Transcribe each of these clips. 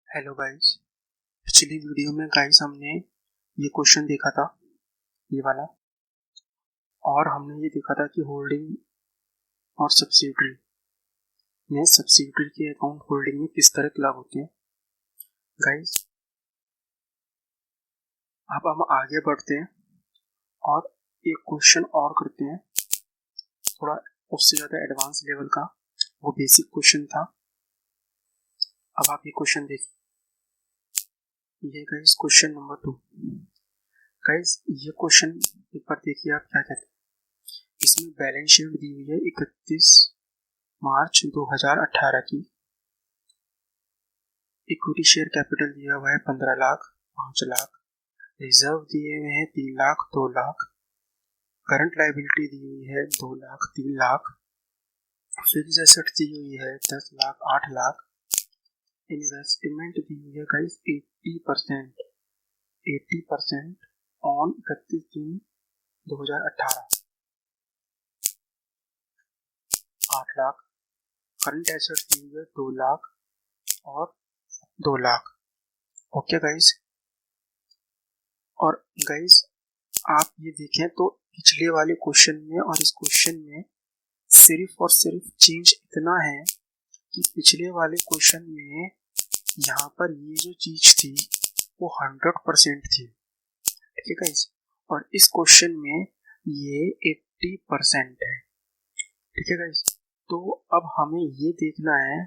Hello guys. पिछली video में guys हमने ये क्वेश्चन देखा था, ये वाला, और हमने ये देखा था कि होल्डिंग और सब्सिडियरी में सब्सिडियरी के अकाउंट होल्डिंग में किस तरह के लाभ होते हैं। गाइस अब हम आगे बढ़ते हैं और एक क्वेश्चन और करते हैं, थोड़ा उससे ज़्यादा एडवांस लेवल का। वो बेसिक क्वेश्चन था। अब आप ये क्वेश्चन देखिए, ये गाइस क्वेश्चन नंबर 2। गाइस ये क्वेश्चन एक बार देखिए आप क्या कहते हैं। इसमें बैलेंस शीट दी हुई है 31 मार्च 2018 की। इक्विटी शेयर कैपिटल दिया हुआ है 15 लाख, 5 लाख। रिजर्व दिए हुए हैं 3 लाख, 2 लाख। करंट लाइबिलिटी दी हुई है 2 लाख, 3 लाख। फिक्स एसेट दी हुई है 10 लाख, 8 लाख। इन्वेस्टमेंट दी हुई है guys 80%, 80% on 31/3/2018, 8 lakh. Current asset दी हुई है 2 लाख और 2 लाख। Okay guys. और गाइस आप ये देखें तो पिछले वाले क्वेश्चन में और इस क्वेश्चन में सिर्फ और सिर्फ चेंज इतना है कि पिछले वाले क्वेश्चन में यहाँ पर ये जो चीज थी वो 100% थी, ठीक है गाइस। और इस क्वेश्चन में ये 80% है, ठीक है गाइस। तो अब हमें ये देखना है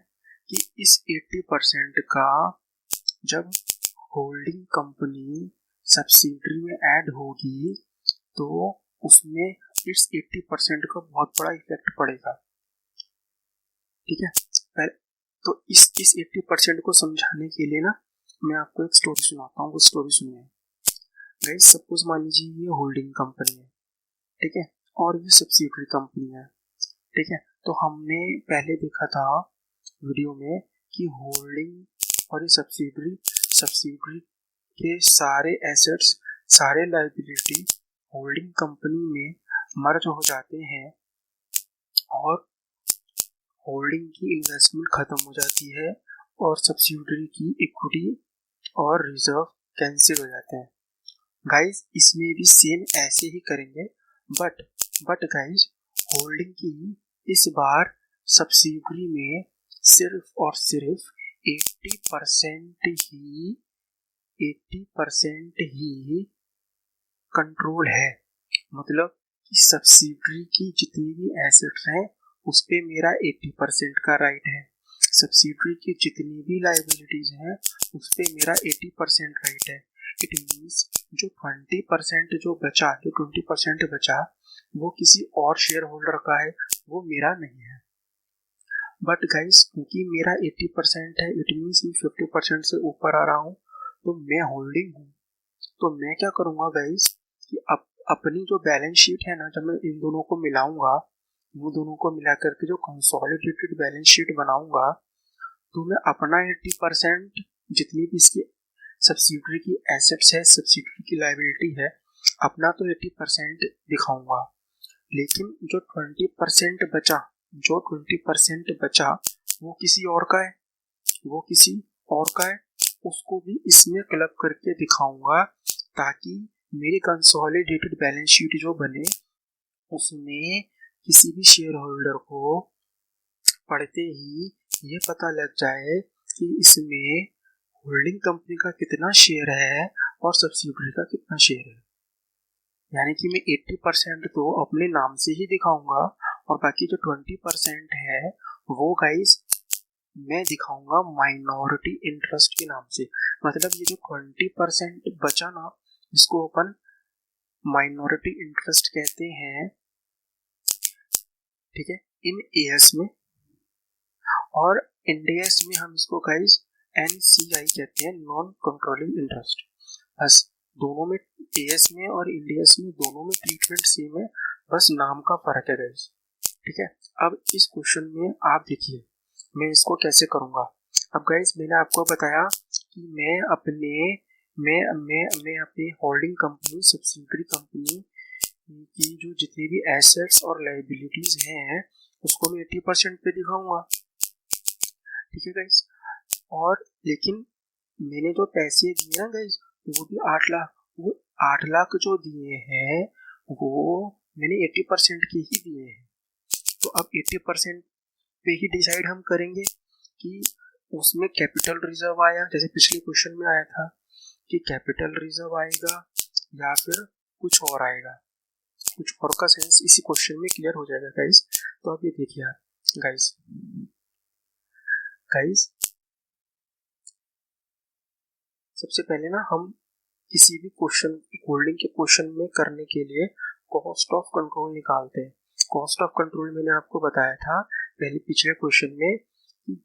कि इस 80% का जब होल्डिंग कंपनी सब्सिडरी में ऐड होगी तो उसमें इस 80% का बहुत बड़ा इफेक्ट पड़ेगा, ठीक है। तो इस 80% को समझाने के लिए ना मैं आपको एक स्टोरी सुनाता हूँ। वो स्टोरी सुनिए गाइस। सपोज मान लीजिए ये होल्डिंग कंपनी है, ठीक है, और ये सब्सिडरी कंपनी है, ठीक है। तो हमने पहले देखा था वीडियो में कि होल्डिंग और ये सब्सिडरी सब्सिडरी के सारे एसेट्स, सारे लाइबिलिटी होल्डिंग कंपनी में मर्ज हो जाते हैं और होल्डिंग की इन्वेस्टमेंट खत्म हो जाती है और सब्सिडियरी की इक्विटी और रिजर्व कैंसिल हो जाते हैं। गाइस इसमें भी सेम ऐसे ही करेंगे, बट गाइस होल्डिंग की इस बार सब्सिडियरी में सिर्फ और सिर्फ 80% ही कंट्रोल है। मतलब कि सब्सिडियरी की जितनी भी एसेट्स हैं उस पे मेरा 80% का राइट है। सब्सिडियरी की जितनी भी लाइबिलिटीज हैं उस पे मेरा 80% राइट है। इट मीन्स जो 20% जो बचा, जो 20% बचा वो किसी और शेयर होल्डर का है, वो मेरा नहीं है। बट गाइस क्योंकि मेरा 80% है, इट मीन्स मैं 50% से ऊपर आ रहा हूँ, तो मैं होल्डिंग हूँ। तो मैं क्या करूँगा गाइस कि अपनी जो बैलेंस शीट है ना, जब मैं इन दोनों को मिलाऊंगा, वो दोनों को मिला करके जो कंसोलिडेटेड बैलेंस शीट बनाऊंगा, तो मैं अपना 80% जितनी भी इसकी सब्सिडियरी की एसेट्स है, सब्सिडियरी की लाइबिलिटी है, अपना तो 80% दिखाऊंगा। लेकिन जो 20% बचा, जो 20% बचा वो किसी और का है, वो किसी और का है, उसको भी इसमें क्लब करके दिखाऊंगा ताकि मेरी कंसोलिडेटेड बैलेंस शीट जो बने उसमें किसी भी शेयर होल्डर को पढ़ते ही ये पता लग जाए कि इसमें होल्डिंग कंपनी का कितना शेयर है और सब्सिडियरी का कितना शेयर है। यानी कि मैं 80% तो अपने नाम से ही दिखाऊंगा और बाकी जो 20% है वो गाइस मैं दिखाऊंगा माइनॉरिटी इंटरेस्ट के नाम से। मतलब ये जो 20% बचा ना, इसको अपन माइनॉरिटी इंटरेस्ट कहते हैं, ठीक है, इन एएस में। और इंडियस में हम इसको गाइस एनसीआई कहते हैं, नॉन कंट्रोलिंग इंटरेस्ट। बस दोनों में, एएस में और इंडियस में, दोनों में ट्रीटमेंट सेम है, बस नाम का फर्क है गाइस, ठीक है। अब इस क्वेश्चन में आप देखिए मैं इसको कैसे करूंगा। अब गाइस मैंने आपको बताया कि मैं अपनी होल्डिंग कंपनी, सब्सिडियरी कंपनी की जो जितनी भी एसेट्स और लाइबिलिटीज हैं उसको मैं 80% पे दिखाऊंगा, ठीक है गाइस। और लेकिन मैंने जो पैसे दिए ना गाइस, वो भी 8 लाख, वो 8 लाख जो दिए हैं वो मैंने 80% के ही दिए हैं। तो अब 80% पे ही डिसाइड हम करेंगे कि उसमें कैपिटल रिजर्व आया, जैसे पिछले क्वेश्चन में आया था कि कैपिटल रिजर्व आएगा या फिर कुछ और आएगा। कुछ और का सेंस इसी क्वेश्चन में क्लियर हो जाएगा गाइस। तो अब ये देखिए आप गाइस, सबसे पहले ना हम किसी भी क्वेश्चन होल्डिंग के क्वेश्चन में करने के लिए कॉस्ट ऑफ कंट्रोल निकालते हैं। कॉस्ट ऑफ कंट्रोल मैंने आपको बताया था पहले पिछले क्वेश्चन में कि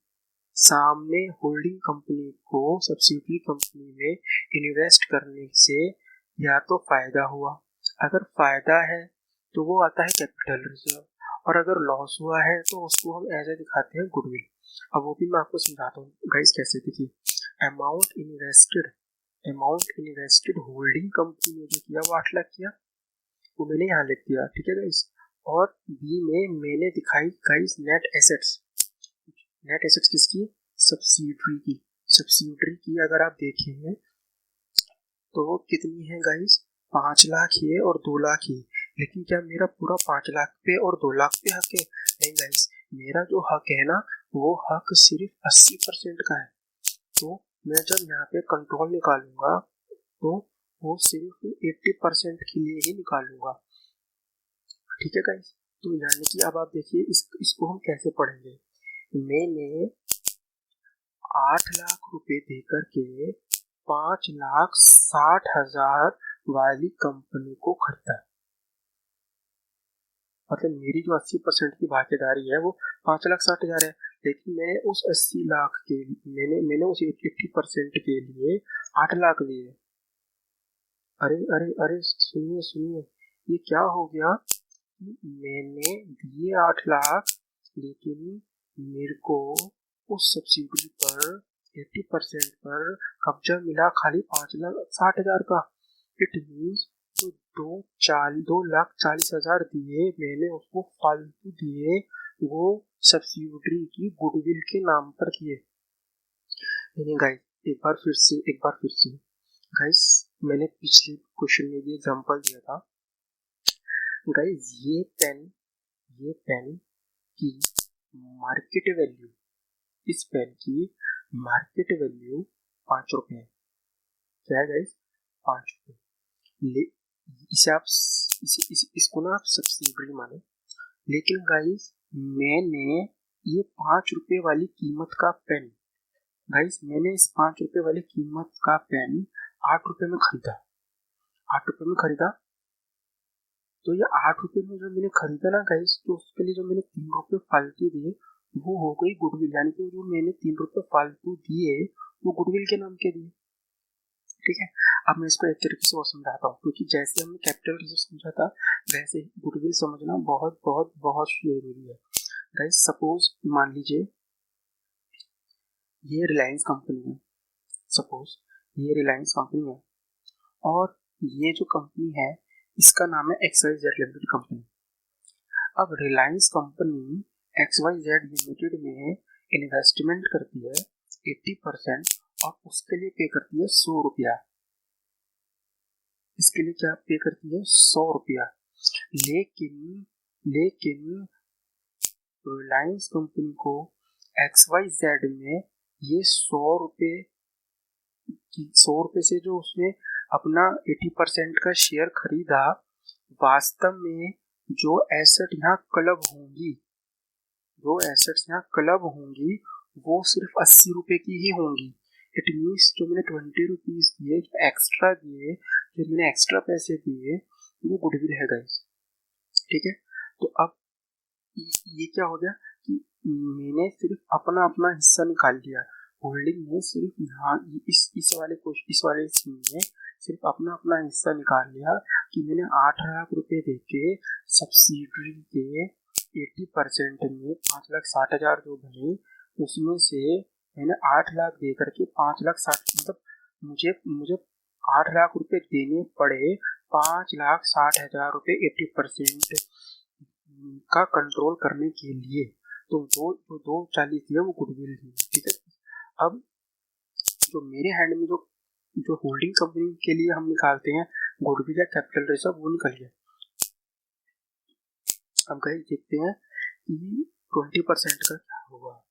सामने होल्डिंग कंपनी को सब्सिडियरी कंपनी में इन्वेस्ट करने से या तो फायदा हुआ, अगर फायदा है तो वो आता है कैपिटल रिजर्व, और अगर लॉस हुआ है तो उसको हम ऐसे दिखाते हैं गुडविल। अब वो भी मैं आपको समझाता हूँ गाइस कैसे। देखिए, अमाउंट इन्वेस्टेड होल्डिंग कंपनी ने जो किया वो 8 लाख किया, वो मैंने यहाँ लिख दिया, ठीक है गाइस। और बी में मैंने दिखाई guys net assets. Net assets किसकी? सब्सिडरी की। सब्सिडरी की अगर आप देखें तो कितनी है गाइस? 5 लाख है और 2 लाख है। लेकिन क्या मेरा पूरा 5 लाख पे और 2 लाख पे हक है? नहीं गाइस, मेरा जो हक है ना वो हक सिर्फ 80% का है। तो मैं जब यहाँ पे कंट्रोल निकालूंगा तो वो सिर्फ 80% के लिए ही निकालूंगा, ठीक है गाइस। तो यानी कि अब आप देखिए इसको हम कैसे पढ़ेंगे। मैंने 8 लाख रुपए देकर के 5,60,000 वाली कंपनी को खरीदा। मतलब मेरी जो 80% की भागीदारी है वो 5,60,000 है, लेकिन मैंने उस 80 लाख के मैंने उस 80% के लिए 8 लाख दिए। अरे अरे अरे, सुनिए सुनिए, ये क्या हो गया? मैंने दिए 8 लाख, लेकिन मेरे को उस सब्सिडी पर 80% पर कब्जा मिला खाली 5,60,000 का। इट मीन्स जो 2,40,000 दिए मैंने उसको फालतू दिए, वो सब्सिडी की गुडविल के नाम पर दिए। गाइस एक बार फिर से गाइस, मैंने पिछले क्वेश्चन में भी एग्जांपल दिया था गाइस। ये पेन की मार्केट वैल्यू, इस पेन की मार्केट वैल्यू 5 रुपए है। क्या है गाइस? 5 रुपए। इसे आप इसको ना आप सब्सिडी माने। लेकिन गाइस मैंने ये 5 रुपए वाली कीमत का पेन, गाइस मैंने इस 5 रुपए वाली कीमत का पेन 8 रुपए में खरीदा। 8 रुपए में खरीदा, तो ये 8 रुपए में जो मैंने खरीदा ना गाइस, तो उसके लिए जो मैंने 3 रुपए फालतू दिए वो हो गई गुडविल। यानी कि जो मैंने 3 रुपए फालतू दिए वो गुडविल के नाम के दिए, ठीक है। अब मैं इसको एक तरीके से और समझाता हूँ, क्योंकि जैसे हमने कैपिटल रिजर्व समझा था वैसे ही गुडविल समझना बहुत बहुत बहुत जरूरी है गाइस। सपोज मान लीजिए ये रिलायंस कंपनी है, सपोज ये रिलायंस कंपनी है, और ये जो कंपनी है इसका नाम है XYZ लिमिटेड कंपनी। अब रिलायंस कंपनी XYZ लिमिटेड में इन्वेस्टमेंट करती है 80% और उसके लिए पे करती है 100 रुपया। इसके लिए क्या पे करती है? 100 रुपया। लेकिन रिलायंस कंपनी को XYZ में ये 100 रुपये से जो उसने अपना 80% का शेयर खरीदा, वास्तव में जो एसेट यहाँ क्लब होंगी, जो एसेट्स यहाँ क्लब होंगी वो सिर्फ 80 रुपए की ही होंगी। इट मीन्स जो मैंने 20 रुपीज दिए, एक्स्ट्रा दिए, जो मैंने एक्स्ट्रा पैसे दिए वो गुडविल है गाइस, ठीक है। तो अब ये क्या हो गया कि मैंने सिर्फ अपना अपना हिस्सा निकाल लिया। होल्डिंग में सिर्फ यहाँ इस वाले सीन में सिर्फ अपना अपना हिस्सा निकाल लिया कि मैंने 8 लाख रुपए देके सब्सिडरी के 80% में 5,60,000 जो बने उसमें से मैंने 8 लाख दे करके 5,60,000, मतलब मुझे 8 लाख रुपए देने पड़े 5,60,000 रुपए 80% का कंट्रोल करने के लिए। तो वो जो 2,40 दिया वो गुडविल थी, ठीक है। अब जो मेरे हैंड में जो जो होल्डिंग कंपनी के लिए हम निकालते हैं गुडविल या कैपिटल रिजर्व, वो निकल गया। अब गाइस देखते हैं कि 20% का क्या होगा।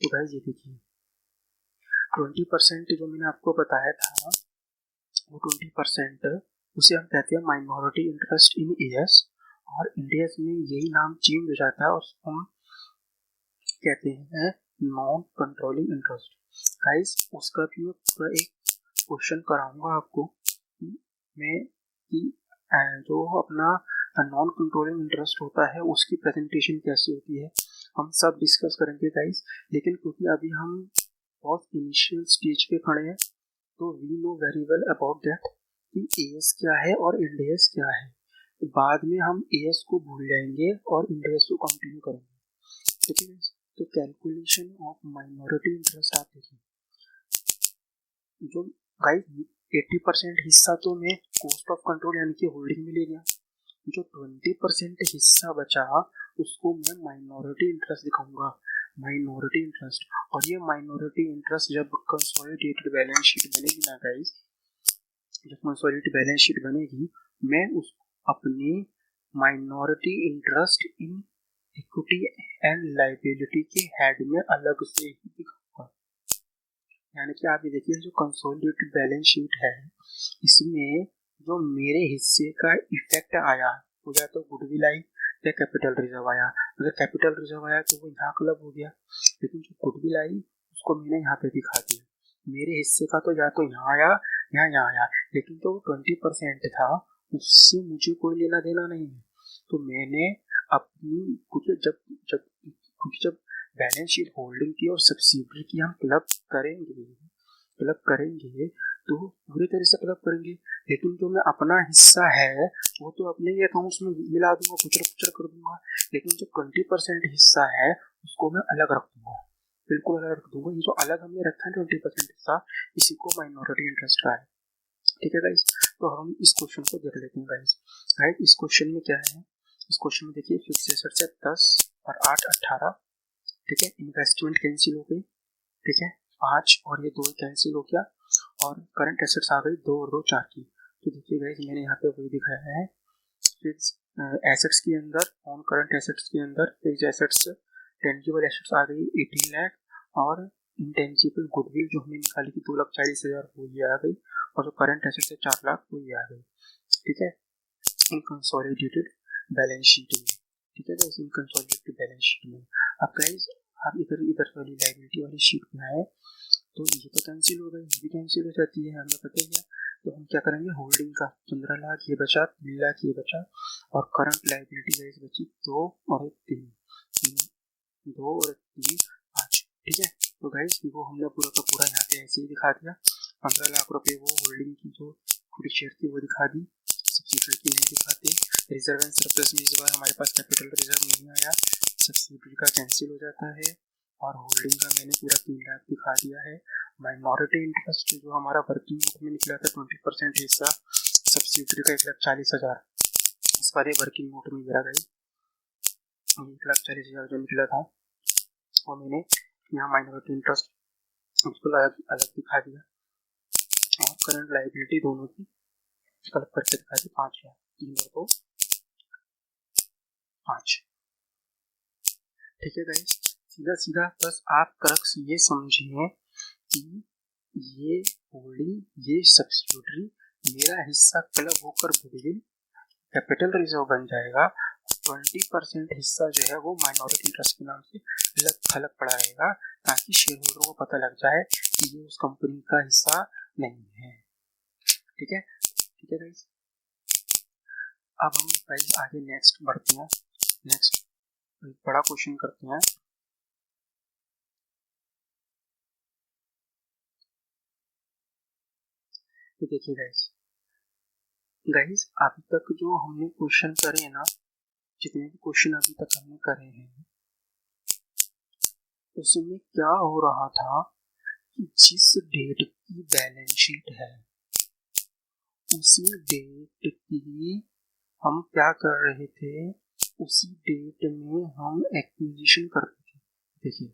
तो गाइस ये देखिए 20% जो मैंने आपको बताया था वो 20% उसे हम कहते हैं माइनॉरिटी इंटरेस्ट इन एएस, और इंडिया में यही नाम चेंज हो जाता है और हम कहते हैं नॉन कंट्रोलिंग इंटरेस्ट। गाइस उसका भी मैं पूरा एक क्वेश्चन कराऊंगा आपको मैं कि जो अपना नॉन कंट्रोलिंग इंटरेस्ट होता है उसकी प्रेजेंटेशन कैसे होती है, हम सब डिस्कस करेंगे गाइस। लेकिन क्योंकि अभी हम बहुत इनिशियल स्टेज पे खड़े हैं तो we know very well about that कि एएस क्या है और इंडेस क्या है। बाद में हम एएस को भूल जाएंगे और इंडेस को कंटिन्यू करेंगे। ठीक है, तो कैलकुलेशन ऑफ माइनॉरिटी इंटरेस्ट आप देखिए, जो गाइस 80% हिस्सा तो मैं कॉस्ट ऑफ कंट्रोल यानी कि होल्डिंग में ले गया, जो 20% हिस्सा बचा उसको मैं माइनॉरिटी इंटरेस्ट दिखाऊंगा, माइनॉरिटी इंटरेस्ट। और ये माइनॉरिटी इंटरेस्ट जब कंसोलिडेटेड बैलेंस शीट बनेगी ना गाइस, जब कंसोलिडेटेड बैलेंस शीट बनेगी मैं उस अपनी minority interest in equity and liability के हेड में अलग से ही दिखाऊंगा। यानी कि आप ये देखिए जो कंसोलिडेटेड बैलेंस शीट है इसमें जो मेरे हिस्से का इफेक्ट आया वो या तो गुडविल आई या कैपिटल रिजर्व आया। अगर कैपिटल रिजर्व आया तो वो यहाँ क्लब हो गया, लेकिन जो गुडविल आई उसको मैंने यहाँ पे दिखा दिया। मेरे हिस्से का तो या तो यहाँ आया या यहाँ आया, लेकिन तो 20% था उससे मुझे कोई लेना देना नहीं है। तो मैंने अपनी कुछ जब बैलेंस शीट होल्डिंग की और सब्सिडरी की हम क्लब करेंगे तो पूरी तरह से क्लब करेंगे, लेकिन जो मैं अपना हिस्सा है वो तो अपने ही अकाउंट्स में मिला दूंगा, कुचर कर दूंगा। लेकिन जो 20% हिस्सा है उसको मैं अलग रख दूंगा, बिल्कुल अलग रख दूंगा। ये जो अलग हमने रखा है 20% हिस्सा, इसी को माइनॉरिटी इंटरेस्ट का है। ठीक है गाइस, तो हम इस क्वेश्चन को देख लेते हैं गाइस। इस क्वेश्चन में क्या है, इस क्वेश्चन में देखिए फिक्स एसेट्स है 10 और 8 18। ठीक है, इन्वेस्टमेंट कैंसिल हो गई। ठीक है, 5 और ये 2 कैंसिल हो गया और करंट एसेट्स आ गई 2 और 2 4 की। तो देखिए गाइस मैंने यहाँ पे वही दिखाया है, फिक्स एसेट्स के अंदर ऑन करंट एसेट्स के अंदर फिक्स एसेट्स टेंजिबल एसेट्स आ गई 18 लाख, और इंटेंजिबल गुडविल जो हमने निकाली थी 2,40,000 वो ये आ गई, और जो करंट एसेट्स है 4 लाख वो ये आ गई। ठीक है, इन कंसोलिडेटेड बैलेंस शीट में। ठीक है गाइस, इन कंसोलिडेटेड बैलेंस शीट में अब गाइस आप इधर वाली लायबिलिटी वाली शीट में आए तो ये तो कैंसिल हो गई, ये भी कैंसिल हो जाती है, हमें पता ही है। तो हम क्या करेंगे, होल्डिंग का 15 लाख ये बचा, 3 लाख ये बचा, और करंट लायबिलिटी गाइस बची 2 और 3 2 और 3 5। ठीक है, तो गाइस वो हमने पूरा का पूरा यहाँ पे ऐसे ही दिखा दिया। 15 लाख रुपए वो होल्डिंग की जो खुली शेयर थी वो दिखा दी, सब्सिडरी की नहीं दिखाते। रिजर्व एंड सरप्लस में इस बार हमारे पास कैपिटल रिजर्व नहीं आया, सब्सिडरी का कैंसिल हो जाता है, और होल्डिंग का मैंने पूरा 3 लाख दिखा दिया है। माइनॉरिटी इंटरेस्ट जो हमारा वर्किंग नोट में निकला था 20% हिस्सा सब्सिडरी का 1,40,000, इस बार ये वर्किंग नोट में गिरा गई 1,40,000 जो निकला था वो मैंने यहाँ माइनॉरिटी इंटरेस्ट बिल्कुल अलग दिखा दिया, और करंट लायबिलिटी दोनों की अलग करके दिखा दी 5 लाख 3 और 2 5। ठीक है गाइस, सीधा सीधा बस आप क्रक्स ये समझिए कि ये होल्डिंग ये सब्सिडियरी मेरा हिस्सा क्लब होकर गुडविल कैपिटल रिजर्व बन जाएगा, 20% हिस्सा जो है वो माइनॉरिटी इंटरेस्ट के नाम से अलग थलग पड़ा रहेगा, ताकि शेयर होल्डर को पता लग जाए कि ये उस कंपनी का हिस्सा नहीं है। ठीक है गाइस, अब हम गाइस आगे नेक्स्ट बढ़ते हैं, नेक्स्ट बड़ा क्वेश्चन करते हैं। तो देखिए गाइस अभी तक जो हमने क्वेश्चन करे हैं ना, जितने भी क्वेश्चन अभी तक हमने करे हैं उसमें क्या हो रहा था कि जिस डेट की बैलेंस शीट है उसी डेट की हम क्या कर रहे थे, उसी डेट में हम एक्विजिशन करते थे। देखिए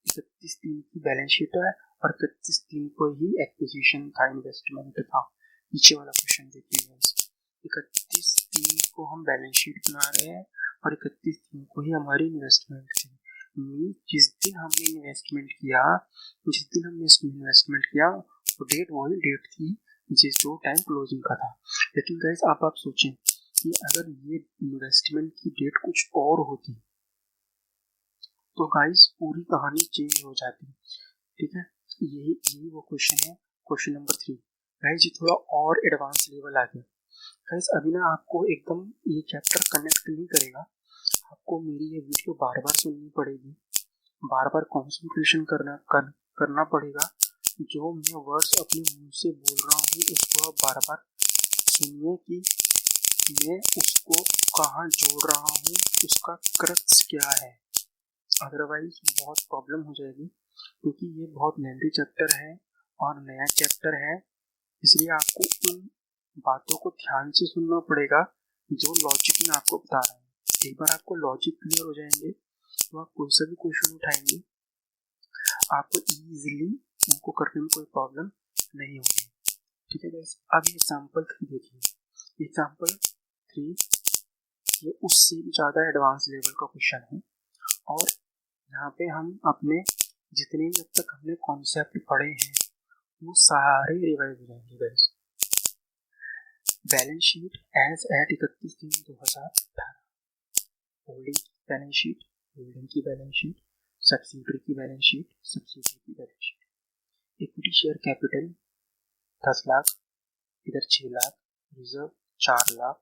31/3 की बैलेंस शीट है और 31/3 को ही एक्विजिशन था, इन्वेस्टमेंट था। नीचे वाला क्वेश्चन देखिए गाइस, 31/3 को हम बैलेंस शीट बना रहे हैं और 31/3 को ही हमारी इन्वेस्टमेंट थी। जिस दिन हमने इन्वेस्टमेंट किया वो डेट वही डेट थी जो टाइम क्लोजिंग का था। लेकिन गाइस आप सोचें कि अगर ये इन्वेस्टमेंट की डेट कुछ और होती तो गाइस पूरी कहानी चेंज हो जाती। ठीक है, यही वो क्वेश्चन है, क्वेश्चन नंबर 3। गाइस ये थोड़ा और एडवांस लेवल आ गया। गाइस अभी ना आपको एकदम ये चैप्टर कनेक्ट नहीं करेगा, आपको मेरी ये वीडियो बार बार सुननी पड़ेगी, बार बार कॉन्सेंट्रेशन करना पड़ेगा। जो मैं वर्ड्स अपने मुंह से बोल रहा हूँ उसको आप बार बार सुनिए कि मैं उसको कहाँ जोड़ रहा हूँ, उसका क्रक्स क्या है। अदरवाइज बहुत प्रॉब्लम हो जाएगी, क्योंकि ये बहुत लेंथी चैप्टर है और नया चैप्टर है, इसलिए आपको उन बातों को ध्यान से सुनना पड़ेगा जो लॉजिक में आपको बता रहा है। एक बार आपको लॉजिक क्लियर हो जाएंगे तो आप कोई सा भी क्वेश्चन उठाएंगे आपको इजीली उनको करने में कोई प्रॉब्लम नहीं होगी। ठीक है गाइस, अब एग्जांपल 3 देखिए। एग्जांपल 3 ये उससे भी ज़्यादा एडवांस लेवल का क्वेश्चन है और यहाँ पे हम अपने जितने भी अब तक हमने कॉन्सेप्ट पढ़े हैं वो सारे रिवाइज हो जाएंगे guys. Balance sheet as at 31/3/2018, holding balance sheet, holding की बैलेंस शीट, सब्सिडियरी की बैलेंस शीट, सब्सिडियरी की balance sheet, equity share capital 10 lakh, इधर 6 lakh, reserve 4 lakh,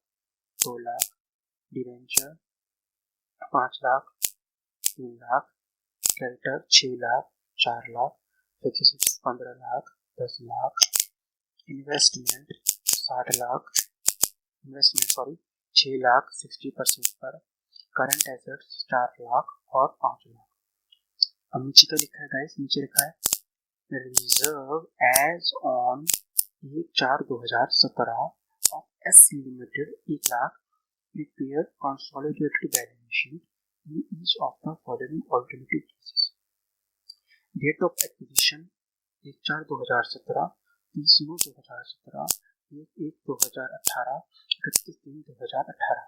2 lakh, debenture 5 lakh, 3 lakh, creditor 6 lakh, 4 lakh, fixed 15 lakh, 10 lakh, investment 6 lakh 60% पर, करंट एसेट्स 4 लाख और 5 लाख। अब नीचे क्या लिखा है गाइस, नीचे लिखा है reserve as on 1/4/2017 of S limited 1 lakh, prepare consolidated balance sheet in each of the following alternative cases. Date of acquisition 1/4/2017, 30/9/2017, 1/1/2018, 31/3/2018।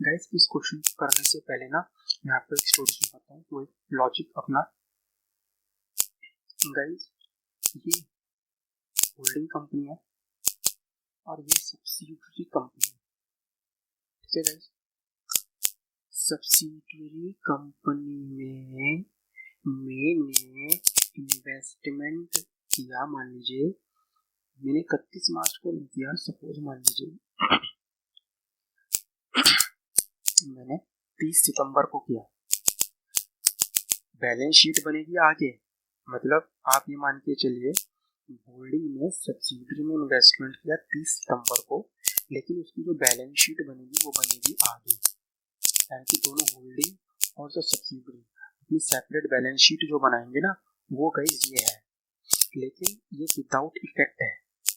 Guys इस क्वेश्चन करने से पहले ना मैं आपको एक स्टोरी सुनाता हूँ, तो एक लॉजिक अपना। गाइस ये होल्डिंग कंपनी है और ये सब्सिडियरी कंपनी है। ठीक है गाइस, सब्सिडियरी कंपनी में मैंने इन्वेस्टमेंट किया, मान लीजिए मैंने 31 मार्च को नहीं किया, सपोज मान लीजिए मैंने 30 सितंबर को किया। बैलेंस शीट बनेगी आगे, मतलब आप ये मान के चलिए होल्डिंग में सब्सिडियरी में इन्वेस्टमेंट किया 30 सितंबर को, लेकिन उसकी जो बैलेंस शीट बनेगी वो बनेगी आगे, यानी कि दोनों होल्डिंग और जो सब्सिडियरी अपनी सेपरेट बैलेंस शीट जो बनाएंगे ना वो गाइस ये है। लेकिन ये विदाउट इफेक्ट है,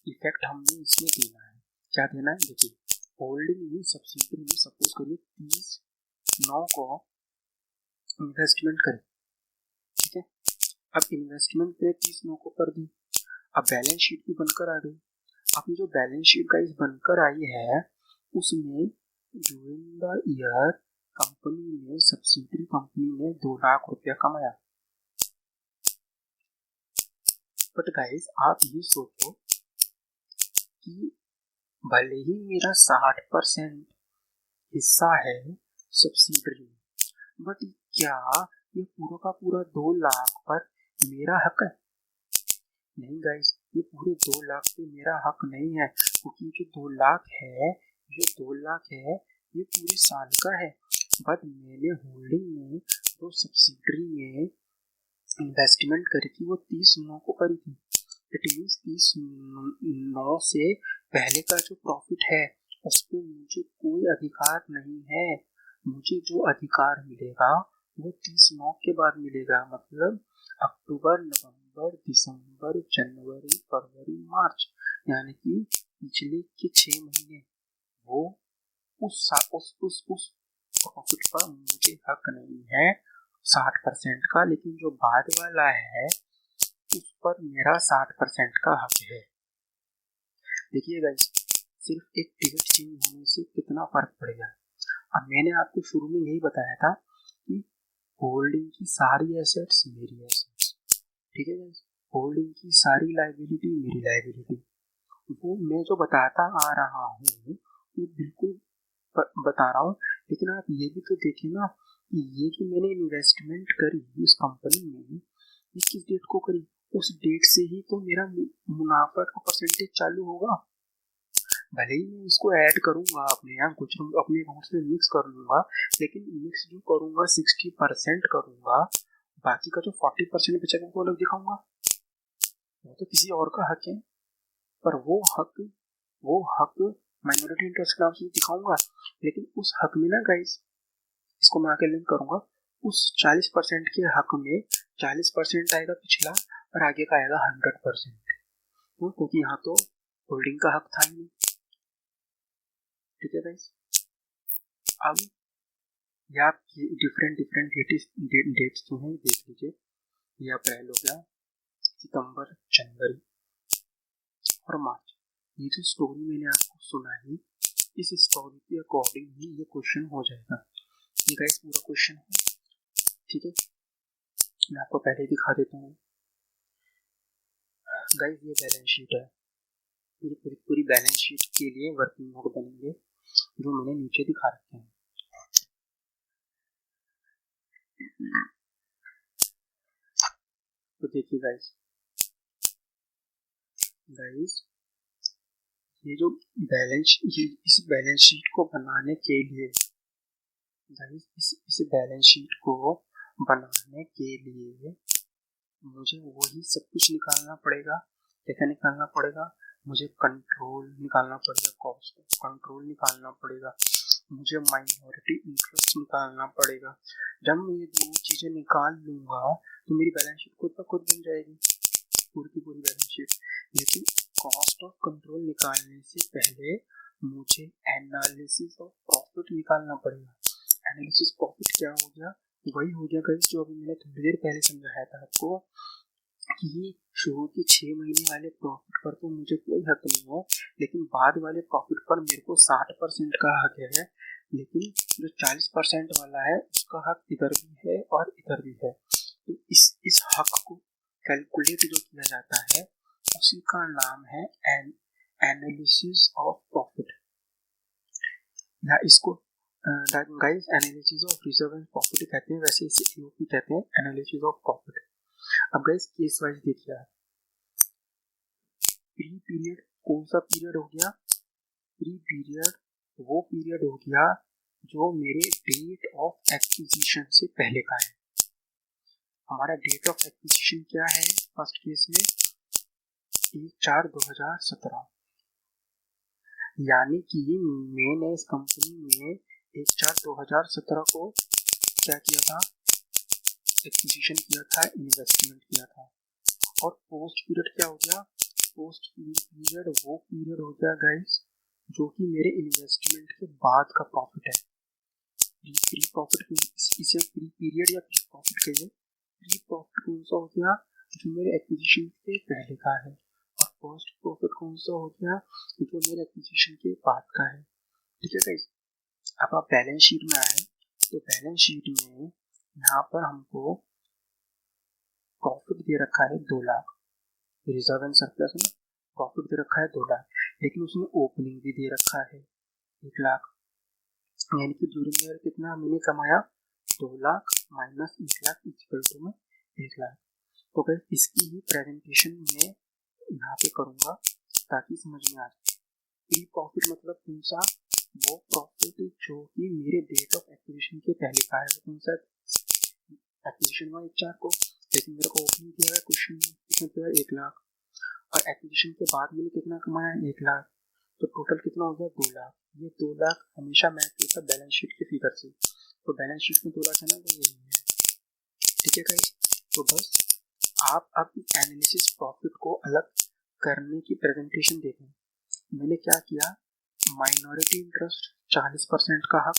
इफेक्ट हमने इसमें देना है। क्या देना है, देखिए होल्डिंग में सब्सिडियरी में सपोज करिए 30/9 को इन्वेस्टमेंट करें। ठीक है, अब इन्वेस्टमेंट पे 30/9 को कर दी, अब बैलेंस शीट भी बनकर आ गई। अब ये जो बैलेंस शीट गाइस बनकर आई है उसमें ड्यूरिंग द ईयर कंपनी ने, सब्सिडियरी कंपनी ने 2 लाख रुपया कमाया। बट गाइस आप ये सोचो कि भले ही मेरा 60% हिस्सा है सब्सिडियरी में, बट क्या ये पूरा का पूरा 2 लाख पर मेरा हक है? नहीं गाइस, ये पूरे 2 लाख पे मेरा हक नहीं है, क्योंकि जो 2 लाख है ये पूरे साल का है। बट मैंने होल्डिंग में जो सब्सिडियरी में इन्वेस्टमेंट करी थी वो 30/9 को करी थी। इट मीन्स 30/9 से पहले का जो प्रॉफिट है उस पर मुझे कोई अधिकार नहीं है। मुझे जो अधिकार मिलेगा वो 30/9 के बाद मिलेगा, मतलब अक्टूबर, नवंबर, दिसंबर, जनवरी, फरवरी, मार्च, यानी कि पिछले के 6 महीने, वो उस प्रॉफिट पर मुझे हक नहीं है 60% का। लेकिन जो बाद वाला है उस पर मेरा 60% का हक है। देखिए गाइस, सिर्फ एक टिकट चेंज होने से कितना फर्क पड़ेगा। अब मैंने आपको शुरू में यही बताया था कि होल्डिंग की सारी एसेट्स मेरी एसेट्स, ठीक है गाइस, होल्डिंग की सारी लायबिलिटी मेरी लायबिलिटी। वो मैं जो बताता आ रहा हूँ वो बिल्कुल बता रहा हूँ, लेकिन आप ये भी तो देखिए ना कि ये जो मैंने इन्वेस्टमेंट करी इस कंपनी में, ये किस डेट को करी, उस डेट से ही तो मेरा मुनाफा का परसेंटेज चालू होगा। भले ही मैं इसको ऐड करूंगा अपने यहाँ कुछ अपने अकाउंट में मिक्स कर लूंगा, लेकिन मिक्स जो करूंगा 60% करूंगा, बाकी का जो 40% बचेगा वो अलग दिखाऊंगा। वो तो किसी और का हक है, पर वो हक माइनॉरिटी इंटरेस्ट के नाम से दिखाऊंगा। लेकिन उस हक में ना गाइस, इसको मैं आगे लिंक करूंगा, उस 40% के हक में 40% आएगा पिछला और आगे का आएगा 100%, क्योंकि यहाँ तो होल्डिंग का हक था ही नहीं। ठीक है गाइस, अब ये आप डिफरेंट डेट्स जो हैं देख लीजिए। ये अप्रैल हो गया, सितंबर, जनवरी और मार्च। ये जो स्टोरी मैंने आपको सुनाई, इस स्टोरी के अकॉर्डिंग ही ये क्वेश्चन हो जाएगा। ये गाइस पूरा क्वेश्चन है, ठीक है, मैं आपको पहले दिखा देता हूँ। गाइस ये बैलेंस शीट है, ये पूरी बैलेंस शीट के लिए वर्किंग नोट बनेंगे जो मैंने नीचे दिखा रखे हैं। तो देखिए गाइस, ये जो इस बैलेंस शीट को बनाने के लिए गाइस, इस बैलेंस शीट को बनाने के लिए मुझे वही सब कुछ निकालना पड़ेगा। क्या निकालना पड़ेगा? मुझे कंट्रोल निकालना पड़ेगा, कॉस्ट कंट्रोल निकालना पड़ेगा, मुझे माइनॉरिटी इंटरेस्ट निकालना पड़ेगा। जब मैं ये दोनों चीजें निकाल लूंगा तो मेरी बैलेंस शीट खुद ब खुद बन जाएगी, पूरी की पूरी बैलेंस शीट। लेकिन कॉस्ट ऑफ कंट्रोल निकालने से पहले मुझे एनालिसिस ऑफ प्रॉफिट निकालना पड़ेगा। एनालिसिस प्रॉफिट क्या हो गया? वही हो गया गाइस जो अभी मैंने थोड़ी देर पहले समझाया था आपको कि शुरू के 6 महीने वाले प्रॉफिट पर तो मुझे कोई हक नहीं है, लेकिन बाद वाले प्रॉफिट पर मेरे को 60% का हक है। लेकिन जो 40% वाला है उसका हक इधर भी है और इधर भी है। तो इस हक को कैलकुलेट जो किया जाता है उसी का नाम है एनालिसिस ऑफ प्रॉफिट, या इसको guys analysis of reserve and profit कहते हैं, वैसे इसे एओपी कहते हैं, एनालिसिस ऑफ प्रॉफिट। अब गाइस केस वाइज देखिए, प्री पीरियड कौन सा पीरियड हो गया? प्री पीरियड वो पीरियड हो गया जो मेरे डेट ऑफ एक्विजिशन से पहले का है। हमारा डेट ऑफ एक्विजिशन क्या है फर्स्ट केस में? 1/4/2017, यानी कि मैंने इस कंपनी में 1/4/2017 को क्या किया था? एक्विजिशन किया था, इन्वेस्टमेंट किया था। और पोस्ट पीरियड क्या हो गया? पोस्ट पीरियड वो पीरियड हो गया गाइस जो कि मेरे इन्वेस्टमेंट के बाद का प्रॉफिट है। प्री प्रॉफिट, इसे प्री पीरियड या प्री प्रॉफिट कहिए। प्री प्रॉफिट कौन सा हो गया? जो मेरे एक्विजिशन के पहले का है। और पोस्ट प्रॉफिट कौन सा हो गया? जो मेरे एक्विजिशन के बाद का है। ठीक है गाइस, अब आप बैलेंस शीट में आए तो बैलेंस शीट में यहाँ पर हमको प्रॉफिट दे रखा है 2 लाख, रिजर्व एंड सरप्लस में प्रॉफिट दे रखा है 2 लाख, लेकिन उसमें ओपनिंग भी दे रखा है 1 लाख, यानी कि ड्यूरिंग ईयर कितना मैंने कमाया? 2 lakh minus 1 lakh equal to में 1 लाख। तो गाइस इसकी ही प्रेजेंटेशन में यहाँ पे करूँगा ताकि समझ में आ जाए। प्री प्रॉफिट मतलब कौन सा? वो प्रॉफिट जो कि मेरे डेट ऑफ एक्विजिशन के पहले का है। कौन सा? एक्विजिशन हुआ 1/4 को, लेकिन मेरे को ओपनिंग किया है क्वेश्चन में कितना दिया? 1 लाख। और एक्विजिशन के बाद मैंने कितना कमाया? 1 लाख। तो टोटल कितना हो गया? 2 लाख। ये 2 लाख हमेशा मैच होता है बैलेंस शीट के फिगर से, तो बैलेंस शीट में 2 लाख है ना, तो यही है। ठीक है गाइस, तो बस आप अब एनालिसिस प्रॉफिट को अलग करने की प्रेजेंटेशन देखें। मैंने क्या किया? माइनॉरिटी इंटरेस्ट 40% का हक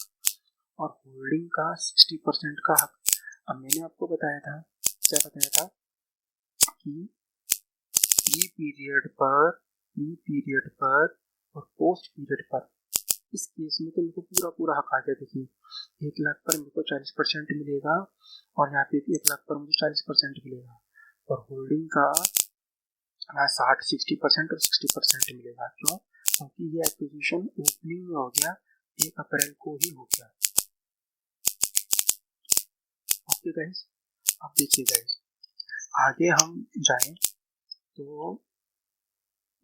और होल्डिंग का 60% का हक। अब मैंने आपको बताया था, क्या बताया था कि प्री पीरियड पर और पोस्ट पीरियड पर, इस केस में तो मेरे को पूरा पूरा हक आ गया। देखिए 1 लाख पर मेरे को 40% मिलेगा और यहाँ पे भी 1 लाख पर मुझे 40% मिलेगा, और होल्डिंग का 60% और 60% मिलेगा। क्यों? क्योंकि ये एक्विजिशन ओपनिंग में हो गया, 1 अप्रैल को ही हो गया। ओके गाइस, अब देखिए गाइस, आगे हम जाएं तो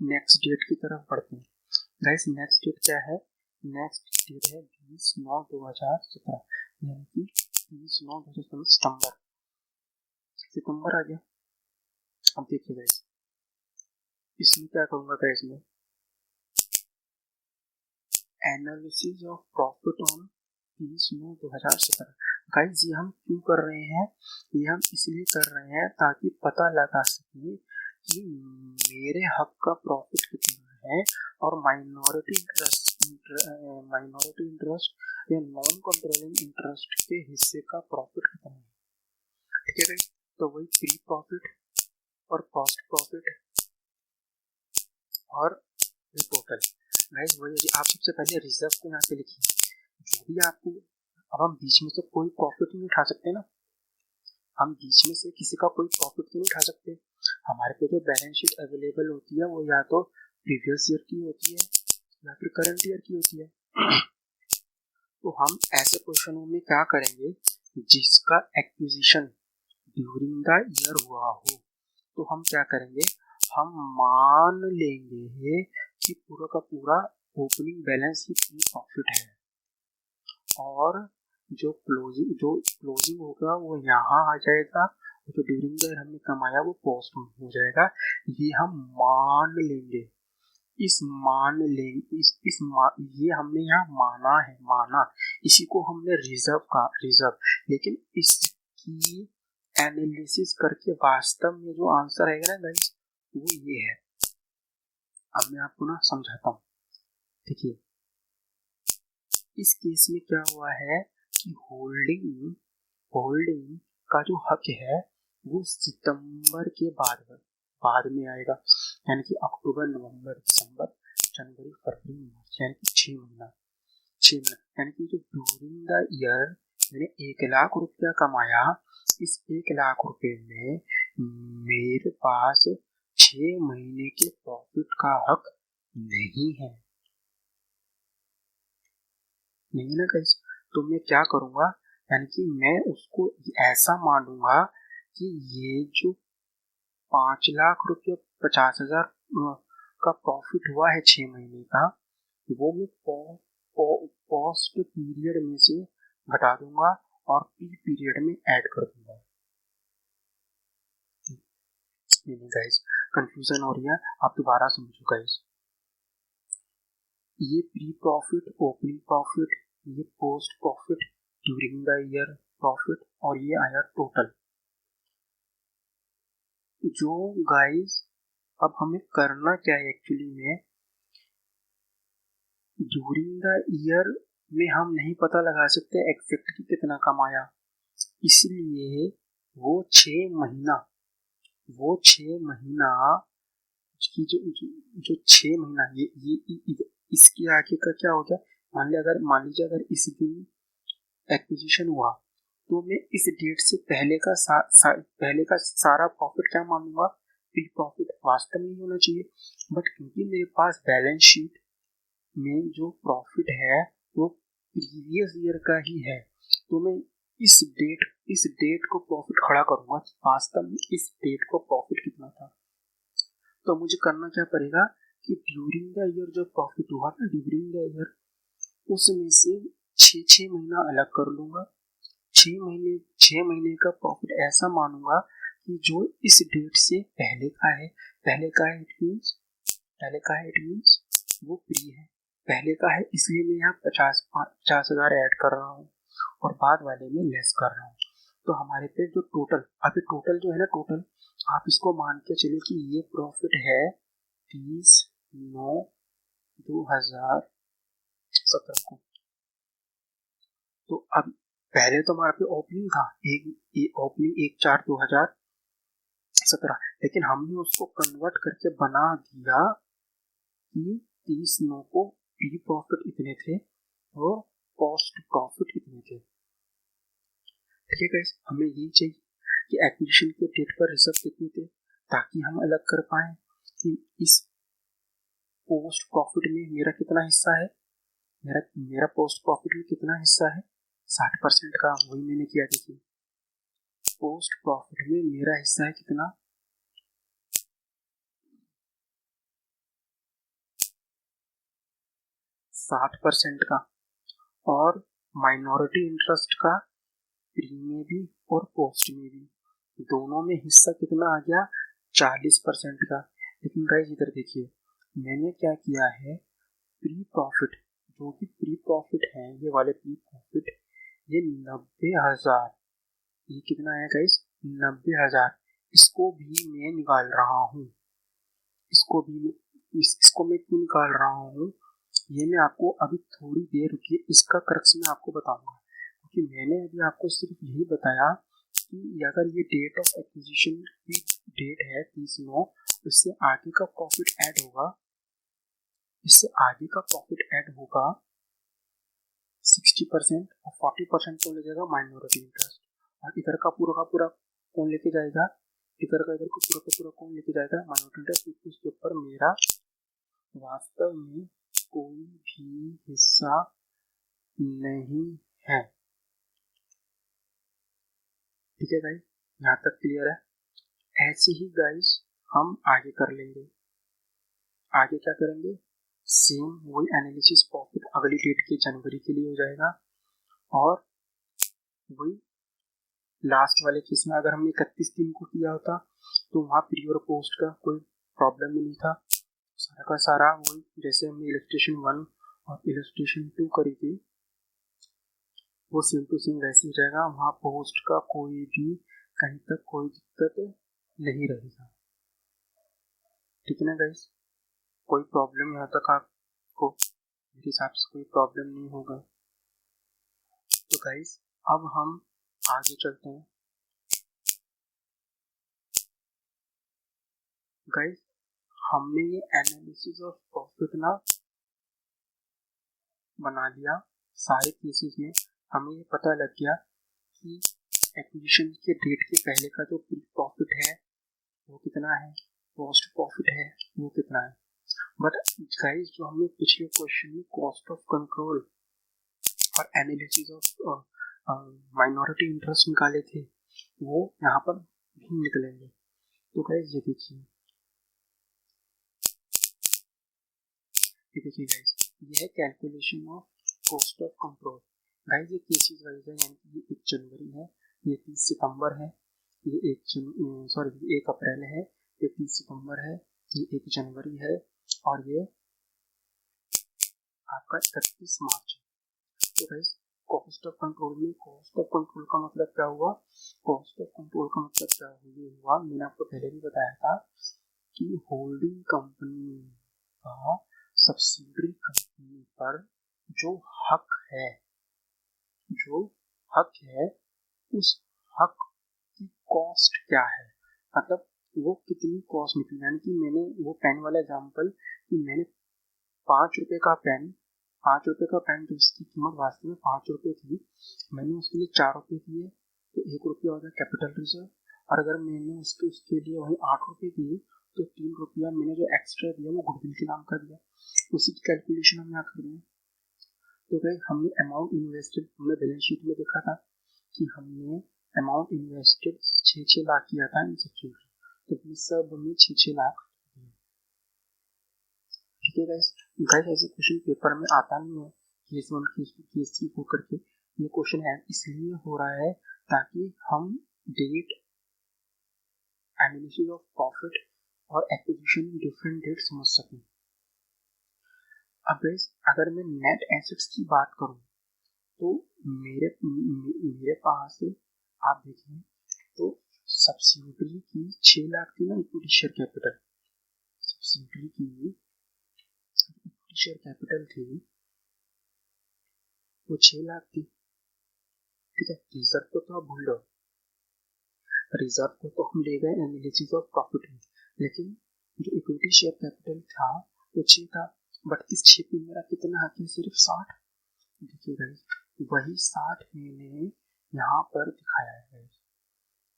नेक्स्ट डेट की तरफ बढ़ते हैं। गाइस नेक्स्ट डेट क्या है? नेक्स्ट डेट है 20/9/2017, यानी कि 20/9/2017 सितंबर आ गया। अब देखिए गाइस, इसमें क्या करूंगा गाइस, मैं analysis of profit on 30/9/2017। Guys ये हम क्यों कर रहे हैं? ये हम इसलिए कर रहे हैं ताकि पता लगा सके कि मेरे हक का प्रॉफिट कितना है और माइनॉरिटी इंटरेस्ट या नॉन कंट्रोलिंग इंटरेस्ट के हिस्से का प्रॉफिट कितना है। ठीक है गाइस, तो वही प्री प्रॉफिट और पोस्ट प्रॉफिट और टोटल। गाइस वही, आप सबसे पहले रिजर्व को यहाँ पे लिखिए, जो भी आपको, अब हम बीच में से कोई प्रॉफिट नहीं उठा सकते ना, हम बीच में से किसी का कोई प्रॉफिट नहीं उठा सकते। हमारे पे जो बैलेंस शीट अवेलेबल होती है वो या तो प्रीवियस ईयर की होती है या फिर करंट ईयर की होती है। तो हम ऐसे क्वेश्चनों में क्या करेंगे, जिसका एक्विजिशन ड्यूरिंग द ईयर हुआ हो, तो हम क्या करेंगे, हम मान लेंगे कि पूरा का पूरा ओपनिंग बैलेंस ही प्री प्रॉफिट है और जो क्लोजिंग होगा वो यहाँ आ जाएगा, जो ड्यूरिंग द ईयर हमने कमाया वो पोस्ट में हो जाएगा। ये हम मान लेंगे, ये हमने यहाँ माना है, इसी को हमने रिजर्व का रिजर्व, लेकिन इसकी एनालिसिस करके वास्तव में जो आंसर आएगा ना गाइस, वो ये है। अब मैं आपको ना समझाता हूँ। देखिए इस केस में क्या हुआ है कि होल्डिंग का जो हक है वो सितंबर के बाद में आएगा, यानी कि अक्टूबर, नवंबर, दिसंबर, जनवरी, फरवरी, मार्च, यानी कि 6 महीना, यानी कि जो ड्यूरिंग द ईयर मैंने 1 लाख रुपया कमाया, इस 1 लाख रुपए में मेरे पास 6 महीने के प्रॉफिट का हक नहीं है ना गाइस। तो मैं क्या करूंगा, यानी कि मैं उसको ऐसा मानूंगा कि ये जो 5,50,000 का प्रॉफिट हुआ है 6 महीने का, वो मैं पोस्ट पीरियड में से घटा दूंगा और प्री पीरियड में ऐड कर दूंगा। नहीं गाइस, कंफ्यूजन हो रही है, आप दोबारा समझो गाइस। ये प्री प्रॉफिट, ओपनिंग प्रॉफिट, ये post profit, during the year profit, और ये आया टोटल। जो गाइस अब हमें करना क्या है एक्चुअली में, ड्यूरिंग द ईयर में हम नहीं पता लगा सकते एग्जैक्टली कितना कमाया, इसलिए वो 6 महीना की जो 6 महीना, ये इसके आगे का क्या हो गया, मान लीजिए अगर इस दिन एक्विजिशन हुआ तो मैं इस डेट से पहले का सारा प्रॉफिट क्या मानूंगा, प्री प्रॉफिट। वास्तव में नहीं होना चाहिए, बट क्योंकि मेरे पास बैलेंस शीट में जो प्रॉफिट है वो प्रीवियस ईयर का ही है, तो मैं इस डेट को प्रॉफिट खड़ा करूंगा, वास्तव में इस डेट को प्रॉफिट कितना था। तो मुझे करना क्या पड़ेगा कि ड्यूरिंग द ईयर जो प्रॉफिट हुआ था ड्यूरिंग द ईयर, उसमें से 6 महीना अलग कर लूंगा। 6 महीने का प्रॉफिट ऐसा मानूंगा कि जो इस डेट से पहले का है, इट मीन्स वो प्री है, पहले का है, इसलिए मैं यहाँ 50,000 ऐड कर रहा हूँ और बाद वाले में लेस कर रहा हूँ। तो हमारे पे जो टोटल, अभी टोटल जो है ना, टोटल आप इसको मान के चलिए कि ये प्रॉफिट है 30/9/2017 को। तो अब पहले तो हमारे पे ओपनिंग था, ओपनिंग 1/4/2000, 17, लेकिन हमने उसको कन्वर्ट करके बना दिया कि 30 को प्री प्रॉफिट इतने थे और कॉस्ट प्रॉफिट इतने थे। ठीक है गाइस, हमें यही चाहिए कि एक्विजिशन के डेट पर रिजर्व कितने थे, ताकि हम अलग कर पाए कि इस पोस्ट प्रॉफिट में मेरा कितना हिस्सा है। मेरा पोस्ट प्रॉफिट में कितना हिस्सा है, 60% का। वही मैंने किया, देखिए पोस्ट प्रॉफिट में मेरा हिस्सा है कितना, 60% का। और माइनॉरिटी इंटरेस्ट का प्री में भी और पोस्ट में भी दोनों में हिस्सा कितना आ गया, 40% का। लेकिन गाइस इधर देखिए, मैंने क्या किया है, प्री प्रॉफिट, जो कि प्री प्रॉफिट है, ये वाले प्री प्रॉफिट, ये 90,000, ये कितना है गाइस, 90,000, इसको भी मैं निकाल रहा हूँ। इसको मैं क्यों निकाल रहा हूँ, ये मैं आपको अभी थोड़ी देर रुकिए, इसका क्रक्स मैं आपको बताऊंगा। क्योंकि मैंने अभी आपको सिर्फ यही बताया कि अगर ये डेट ऑफ एक्विजिशन की डेट है 30/9, इससे आगे का प्रॉफिट ऐड होगा, इससे आगे का प्रॉफिट ऐड होगा 60% और 40% को ले जाएगा माइनॉरिटी इंटरेस्ट। और इधर का पूरा कौन लेके जाएगा, इधर का पूरा कौन लेके जाएगा, माइनॉरिटी इंटरेस्ट। उसके ऊपर मेरा वास्तव में कोई भी हिस्सा नहीं है। ठीक है गाइस, यहाँ तक क्लियर है। ऐसे ही गाइस हम आगे कर लेंगे। आगे क्या करेंगे, सेम वही एनालिसिस प्रॉफिट अगली डेट के जनवरी के लिए हो जाएगा। और वही लास्ट वाले केस में अगर हमने 31 दिन को किया होता तो वहाँ प्री और पोस्ट का कोई प्रॉब्लम ही नहीं था, सारा का सारा वही जैसे हमने इलस्ट्रेशन 1 और इलस्ट्रेशन 2 करी थी, वो सेम टू सेम वैसे ही रहेगा। वहाँ पोस्ट का कोई भी कहीं तक कोई दिक्कत नहीं रहेगा। ठीक है ना गाइस, कोई प्रॉब्लम यहाँ तक आपको, मेरे हिसाब से कोई प्रॉब्लम नहीं होगा। तो गाइस अब हम आगे चलते हैं। गाइस हमने ये एनालिसिस ऑफ प्रॉफिट ना बना लिया, सारे केसेस में हमें ये पता लग गया कि एक्विजिशन के डेट के पहले का जो प्री प्रॉफिट है वो कितना है, पोस्ट प्रॉफिट है वो कितना है। बट गाइस जो हमने पिछले क्वेश्चन में कॉस्ट ऑफ कंट्रोल और एनालिसिस ऑफ माइनॉरिटी इंटरेस्ट निकाले थे, वो यहाँ पर भी निकलेंगे। तो गाइस ये देखिए गाइस, ये है calculation of cost of control. Guys ये केसेस वाइज है, यानी कि ये 1 जनवरी है, ये 30 सितंबर है, ये 1 अप्रैल है, ये 30 सितंबर है, ये 1 जनवरी है, और ये आपका 31 मार्च है। तो गाइस कॉस्ट ऑफ कंट्रोल में, कॉस्ट ऑफ कंट्रोल का मतलब क्या हुआ, कॉस्ट ऑफ कंट्रोल का मतलब क्या हुआ, मैंने आपको पहले भी बताया था कि होल्डिंग कंपनी का सब्सिडरी कंपनी पर जो हक है, उस हक की कॉस्ट क्या है, मतलब वो कितनी कॉस्ट निकली। यानी कि मैंने वो पेन वाला एग्जांपल कि मैंने 5 रुपए का पेन जिसकी कीमत वास्तव में 5 रुपए थी, मैंने उसके लिए 4 रुपए दिए, तो 1 रुपया हो गया कैपिटल रिजर्व। और अगर मैंने उसके लिए वही 8 रुपए दिए तो 3 रुपया मैंने जो एक्स्ट्रा दिया वो गुडविल के नाम कर दिया। उसी की कैलकुलेशन हम यहाँ कर रहे हैं। तो भाई हमने अमाउंट इन्वेस्टेड, हमने बैलेंस शीट में देखा था कि हमने अमाउंट इन्वेस्टेड 6 लाख किया था इन सब्सिडी, तो ये सब हमें 6 लाख। ठीक है गाइस, ऐसे क्वेश्चन पेपर में आता नहीं है, केस 1 केस 3 हो करके। ये क्वेश्चन है इसलिए हो रहा है ताकि हम डेट एनालिसिस ऑफ प्रॉफिट और एक्विजिशन डिफरेंट डेट समझ सकें। अब गाइस अगर मैं नेट एसेट्स की बात करूं तो मेरे पास आप देखें तो सब्सिडरी की 6 लाख थी ना इक्विटी शेयर कैपिटल, सब्सिडरी की इक्विटी शेयर कैपिटल थी वो 6 लाख थी। ठीक है, रिजर्व तो आप भूल रहे हो, रिजर्व को तो हम ले गए एनालिसिस ऑफ प्रॉफिट में, लेकिन जो इक्विटी शेयर कैपिटल था वो 6 था, बट इस 6 पे मेरा कितना है, सिर्फ 60। देखिए गाइस, वही 60 मैंने यहाँ पर दिखाया है गाइस।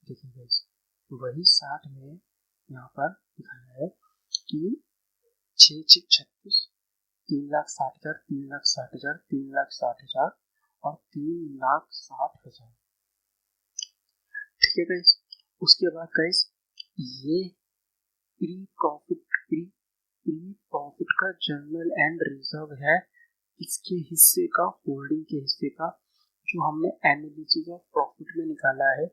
देखिए गाइस, वही 60 में यहाँ पर दिखाया है कि 6 6 36, 3,60,000, 3,60,000, 3,60,000 और 3,60,000। ठीक है गाइस। उसके बाद गाइस ये प्री प्रॉफिट का जर्नल एंड रिजर्व है, इसके हिस्से का, होल्डिंग के हिस्से का, जो हमने एनालिसिस ऑफ प्रॉफिट में निकाला है।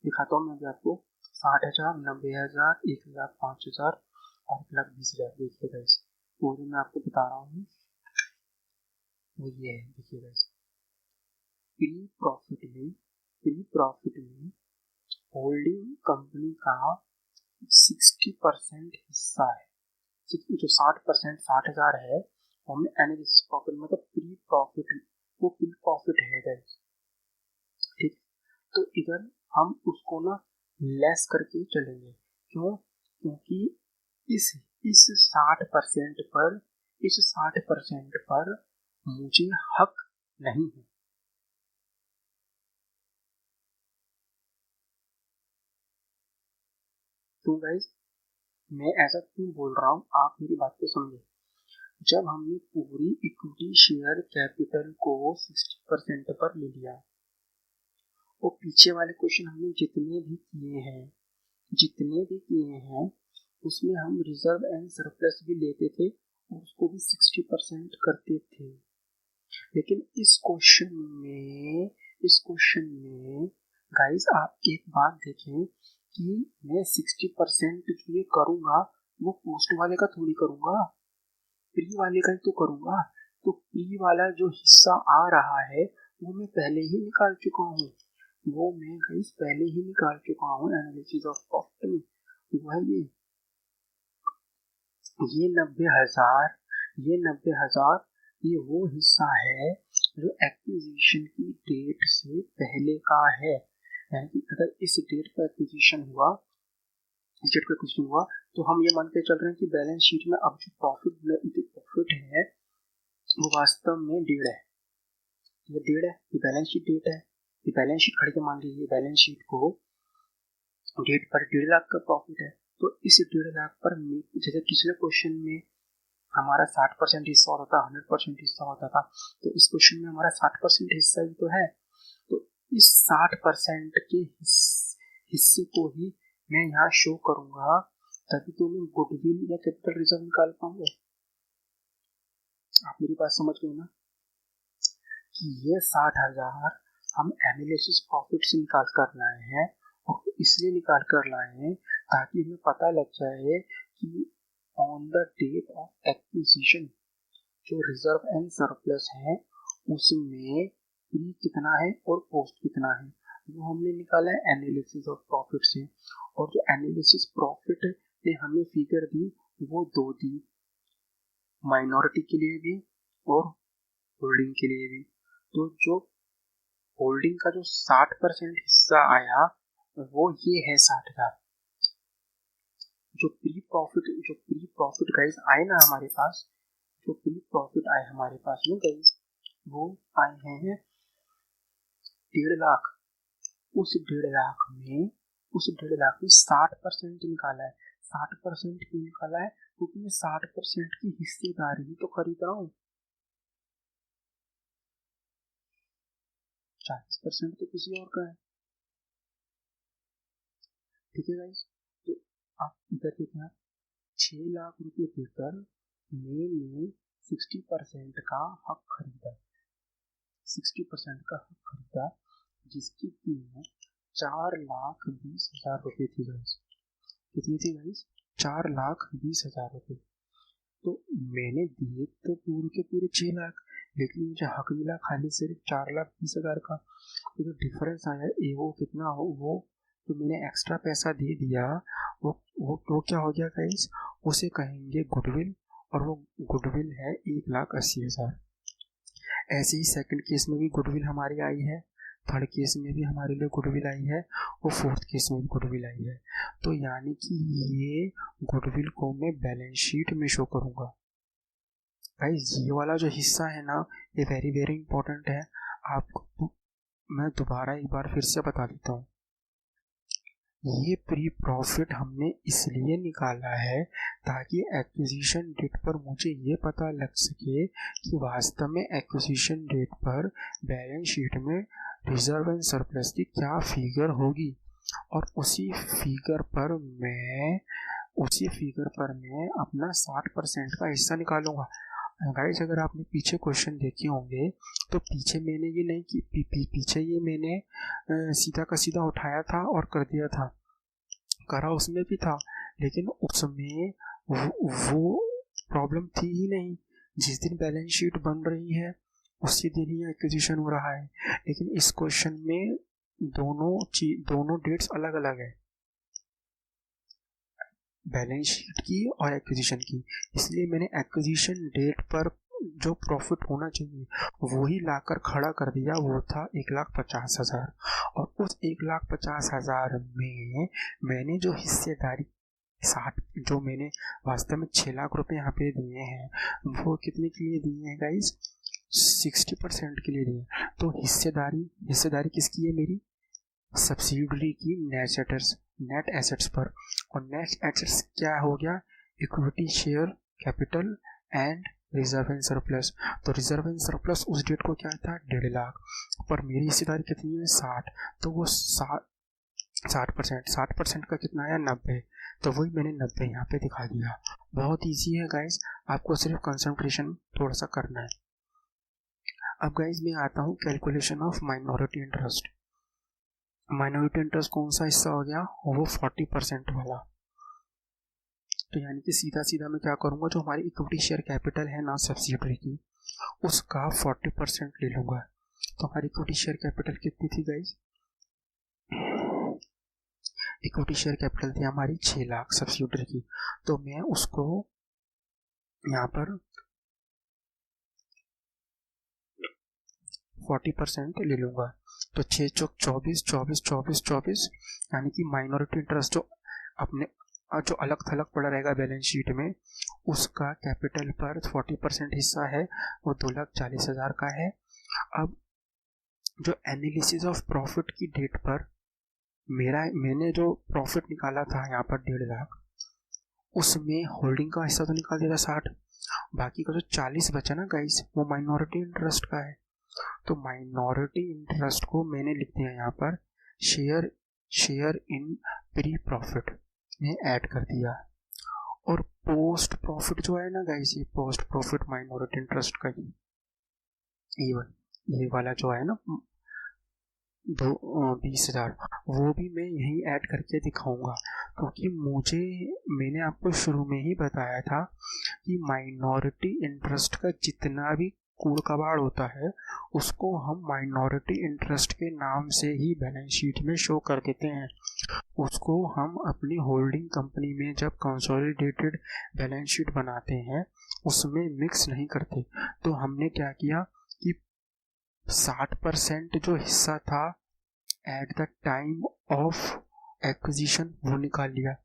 दिखाता हूँ मैं भी आपको, 60,000, 90,000, 1,00,000, 5,000 और 1,20,000। देखिए गाइस, वो जो मैं आपको बता रहा हूँ वो ये है। देखिए गाइस, प्री प्रॉफिट में होल्डिंग कंपनी का 60% हिस्सा है। जो 60%, 60,000 है, हमने एनालिसिस प्रॉफिट मतलब प्री प्रॉफिट, वो प्री प्रॉफिट है गाइस। ठीक, तो इधर हम उसको ना लेस करके चलेंगे। क्यों? क्योंकि इस 60% पर मुझे हक नहीं है। तो गाइस, मैं ऐसा क्यों बोल रहा हूँ, आप मेरी बात को समझे। जब हमने पूरी इक्विटी शेयर कैपिटल को 60% पर ले लिया, वो पीछे वाले क्वेश्चन हमने जितने भी किए हैं उसमें हम रिजर्व एंड सरप्लस भी लेते थे और उसको भी 60% करते थे। लेकिन इस क्वेश्चन में गाइस, आप एक बात देखें कि मैं 60% जो ये करूंगा वो पोस्ट वाले का थोड़ी करूंगा, प्री वाले का ही तो करूंगा। तो प्री वाला जो हिस्सा आ रहा है वो मैं पहले ही निकाल चुका हूँ, एनालिसिस ऑफ प्रॉफिट में। वो है ये 90,000 ये वो हिस्सा है जो एक्विजिशन की डेट से पहले का है। यानी कि अगर इस डेट पर एक्विजिशन हुआ, तो हम ये मान के चल रहे हैं कि बैलेंस शीट में अब जो प्रॉफिट है वो वास्तव में 1.5 है। ये 1.5 है, ये बैलेंस शीट डेट है। ये बैलेंस शीट खड़ी के मान लीजिए, बैलेंस शीट को डेट पर 1.5 लाख का प्रॉफिट है। तो इस 1.5 लाख पर जैसे पिछले क्वेश्चन में हमारा 60% हिस्सा होता था, 100% हिस्सा होता था, तो इस क्वेश्चन में हमारा 60% हिस्सा ही तो है। तो इस 60% के हिस्से को ही मैं यहाँ शो करूंगा, तभी तो मैं गुडविल या कैपिटल रिजर्व निकाल पाऊंगा। आप मेरी बात समझ गए ना, कि ये 60,000 हम एनालिसिस प्रॉफिट से निकाल कर लाए हैं, और इसलिए निकाल कर लाए हैं ताकि हमें पता लग जाए कि on the date of acquisition जो रिजर्व एंड सरप्लस है उसमें प्री कितना है और पोस्ट कितना है, वो हमने निकाला है एनालिसिस ऑफ प्रॉफिट से। और जो एनालिसिस प्रॉफिट ने हमें फिगर दी वो 2 दी, माइनॉरिटी के लिए भी और होल्डिंग के लिए भी। तो जो होल्डिंग का जो 60% हिस्सा आया वो ये है 60,000। जो प्री प्रॉफिट गाइस आए ना हमारे पास, जो प्री प्रॉफिट आए हमारे पास में गाइस, वो आए हैं 1.5 लाख। उस 1.5 लाख में 60% निकाला है। 60% क्यों निकाला है? क्योंकि मैं 60% की हिस्सेदारी ही तो खरीद रहा हूँ, 40% तो किसी और का है। ठीक है गाइस, तो आप इधर देखें, 6 लाख रुपए देकर मैंने 60% का हक खरीदा, 60% का हक खरीदा, जिसकी कीमत 4,20,000 रुपए थी गाइस। कितनी थी गाइस? 4,20,000 रुपए। तो मैंने दिए तो पूरे के पूरे 6 लाख, लेकिन मुझे हक मिला खाली सिर्फ 4,20,000 का। तो जो डिफरेंस आया वो कितना हो, वो तो मैंने एक्स्ट्रा पैसा दे दिया, वो क्या हो गया गाइस, उसे कहेंगे गुडविल, और वो गुडविल है 1,80,000। ऐसे ही सेकंड केस में भी गुडविल हमारी आई है थर्ड केस में भी हमारे लिए गुडविल आई है और फोर्थ केस में भी गुडविल आई है। तो यानी कि ये गुडविल को मैं बैलेंस शीट में शो करूँगा। गाइस ये वाला जो हिस्सा है ना, ये वेरी वेरी इंपॉर्टेंट है। आपको मैं दोबारा एक बार फिर से बता देता हूँ। ये प्री प्रॉफिट हमने इसलिए निकाला है ताकि एक्विजिशन डेट पर मुझे ये पता लग सके कि वास्तव में एक्विजिशन डेट पर बैलेंस शीट में रिजर्व एंड सरप्लस की क्या फिगर होगी, और उसी फिगर पर मैं अपना 60% का हिस्सा निकालूंगा। गाइस अगर आपने पीछे क्वेश्चन देखे होंगे तो पीछे मैंने ये नहीं कि पीछे ये मैंने सीधा का सीधा उठाया था और कर दिया था, करा उसमें भी था, लेकिन उसमें वो प्रॉब्लम थी ही नहीं। जिस दिन बैलेंस शीट बन रही है उसी दिन ही एक्विजिशन हो रहा है। लेकिन इस क्वेश्चन में दोनों डेट्स अलग अलग है, बैलेंस शीट की और एक्विजिशन की। इसलिए मैंने एक्विजिशन डेट पर जो प्रॉफिट होना चाहिए वो ही लाकर खड़ा कर दिया, वो था 1,50,000। और उस 1,50,000 में मैंने जो हिस्सेदारी 60 जो मैंने वास्तव में 6 लाख रुपए यहाँ पे दिए हैं, वो कितने के लिए दिए हैं गाइस? 60% के लिए दिए। तो हिस्सेदारी किसकी है? मेरी सब्सिडरी की नेट एसेट्स पर। और नेट एसेट्स क्या हो गया? Equity, share capital and reserve and surplus. तो रिजर्व एंड सरप्लस उस डेट को क्या था? 1.5 लाख। पर मेरी हिस्सेदारी कितनी है? 60। तो वो 60% का कितना आया? 90। तो वही मैंने 90 यहाँ पे दिखा दिया। बहुत ईजी है गाइस, आपको सिर्फ कंसंट्रेशन थोड़ा सा करना है। अब गाइस मैं आता हूँ calculation of minority interest. Minority interest कौन सा हिस्सा हो गया? वो 40% वाला। तो यानी कि सीधा सीधा मैं क्या करूँगा, जो हमारी इक्विटी शेयर कैपिटल है ना सब्सिडरी की, उसका 40% ले लूँगा। तो हमारी इक्विटी शेयर कैपिटल कितनी थी गाइस? इक्विटी शेयर कैपिटल थी हमारी 6 लाख सब्सिडरी की। तो मैं उसको यहाँ पर 40% ले लूँगा। तो 6 चौक 24 यानी कि माइनॉरिटी इंटरेस्ट जो अलग थलग पड़ा रहेगा बैलेंस शीट में, उसका कैपिटल पर 40% हिस्सा है, वो 2,40,000 का है। अब जो एनालिसिस ऑफ प्रॉफिट की डेट पर मैंने जो प्रॉफिट निकाला था यहाँ पर 1.5 लाख, उसमें होल्डिंग का हिस्सा तो निकाल दिया था 60, बाकी का जो 40 बचा ना गाइस, वो माइनॉरिटी इंटरेस्ट का है। तो माइनॉरिटी इंटरेस्ट को मैंने लिख दिया यहाँ पर शेयर इन प्री प्रॉफिट में ऐड कर दिया। और पोस्ट प्रॉफिट जो है ना गाइस, ये पोस्ट प्रॉफिट माइनॉरिटी इंटरेस्ट का ये वाला जो है ना 20,000, वो भी मैं यहीं ऐड करके दिखाऊंगा। क्योंकि मैंने आपको शुरू में ही बताया था कि माइनॉरिटी इंटरेस्ट का जितना भी कूड़ कबाड़ होता है उसको हम माइनॉरिटी इंटरेस्ट के नाम से ही बैलेंस शीट में शो कर देते हैं। उसको हम अपनी होल्डिंग कंपनी में जब कंसोलिडेटेड बैलेंस शीट बनाते हैं उसमें मिक्स नहीं करते। तो हमने क्या किया कि 60% जो हिस्सा था at the time of acquisition वो निकाल लिया।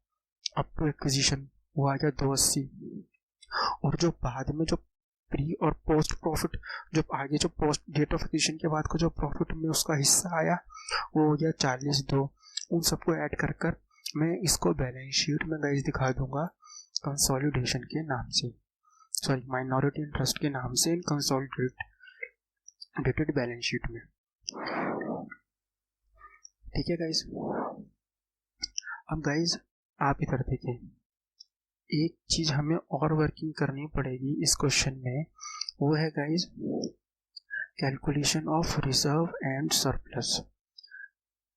अप टू एक्विजिशन वो आ गया 280। और जो बाद में जो प्री और पोस्ट प्रॉफिट, जो आगे जो पोस्ट डेट ऑफ एक्विजिशन के बाद का जो प्रॉफिट में उसका हिस्सा आया वो हो गया 42। उन सबको ऐड कर मैं इसको बैलेंस शीट में गाइस दिखा दूंगा कंसोलिडेशन के नाम से, सॉरी माइनॉरिटी इंटरेस्ट के नाम से इन कंसोलिडेटेड बैलेंस शीट में। ठीक है गाइस। अब गाइस आप इधर देखें, एक चीज हमें और वर्किंग करनी पड़ेगी इस क्वेश्चन में, वो है guys calculation of reserve and surplus.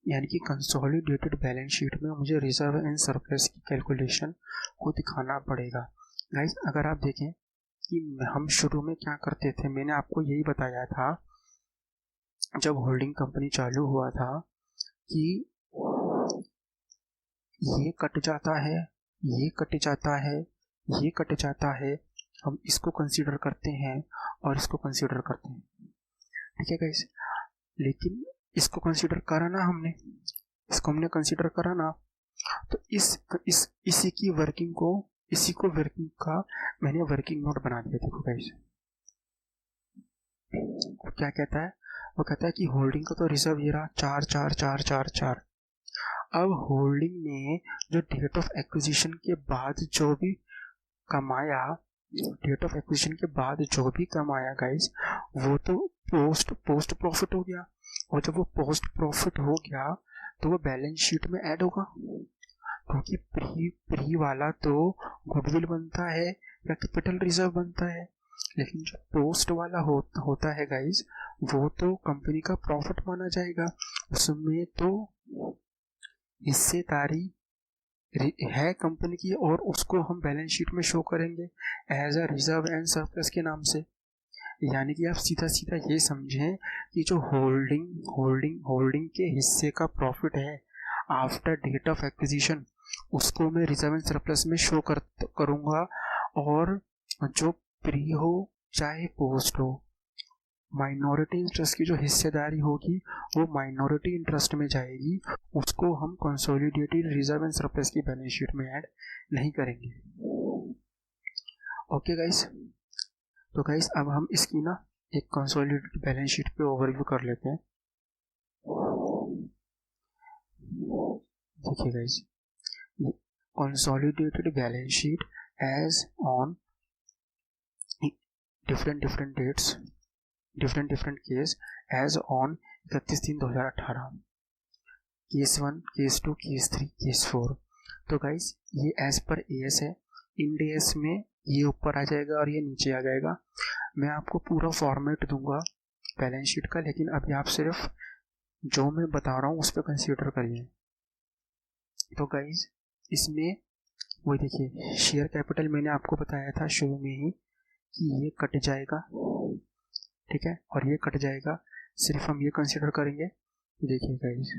यानी कि कंसोलिडेटेड बैलेंस शीट में मुझे रिजर्व एंड सरप्लस की कैलकुलेशन को दिखाना पड़ेगा। गाइस अगर आप देखें कि हम शुरू में क्या करते थे, मैंने आपको यही बताया था जब होल्डिंग कंपनी चालू हुआ था कि ये कट जाता है, ये कट जाता है, ये कट जाता है, हम इसको कंसीडर करते हैं और इसको कंसीडर करते हैं। ठीक है गाइस। लेकिन इसको कंसीडर करा ना हमने, इसको हमने कंसीडर करा ना। तो इसी की वर्किंग को, इसी को वर्किंग का मैंने वर्किंग नोट बना दिया। देखो गाइस वो क्या कहता है, वो कहता है कि होल्डिंग का तो रिजर्व ये रहा 4 4 4 4 4। अब होल्डिंग ने जो डेट ऑफ एक्विजिशन के बाद जो भी कमाया, डेट ऑफ एक्विजिशन के बाद जो भी कमाया गाइस, वो तो पोस्ट प्रॉफिट हो गया। और जब वो पोस्ट प्रॉफिट हो गया तो वो बैलेंस शीट में ऐड होगा, क्योंकि प्री वाला तो गुडविल बनता है या कैपिटल रिजर्व बनता है। लेकिन जो पोस्ट वाला होता है गाइस, वो तो कंपनी का प्रॉफिट माना जाएगा। उसमें तो हिस्सेदारी है कंपनी की, और उसको हम बैलेंस शीट में शो करेंगे as a reserve and surplus के नाम से। यानी कि आप सीधा सीधा ये समझें कि जो होल्डिंग के हिस्से का प्रॉफिट है आफ्टर डेट ऑफ एक्विजिशन, उसको मैं रिजर्व एंड सरप्लस में शो करूंगा। और जो प्री हो चाहे पोस्ट हो, माइनॉरिटी इंटरेस्ट की जो हिस्सेदारी होगी वो माइनॉरिटी इंटरेस्ट में जाएगी, उसको हम कंसोलिडेटेड रिजर्व एंड सरप्लस की बैलेंस शीट में ऐड नहीं करेंगे। ओके गाइस, तो गाइस अब हम इसकी ना एक कंसोलिडेटेड बैलेंस शीट पे ओवरव्यू कर लेते हैं। देखिए guys, consolidated balance sheet as on different dates, different case as on 31/3/2018, case 1, case 2, case 3, case 4। तो गाइस ये एज पर एएस है, इंड एएस में ये ऊपर आ जाएगा और ये नीचे आ जाएगा। मैं आपको पूरा फॉर्मेट दूंगा बैलेंस शीट का, लेकिन अभी आप सिर्फ जो मैं बता रहा हूँ उस पर कंसीडर करिए। तो गाइस इसमें वही देखिए, शेयर कैपिटल मैंने आपको बताया था शुरू में ही कि ये कट जाएगा, ठीक है, और ये कट जाएगा। सिर्फ हम ये कंसीडर करेंगे। देखिए गाइस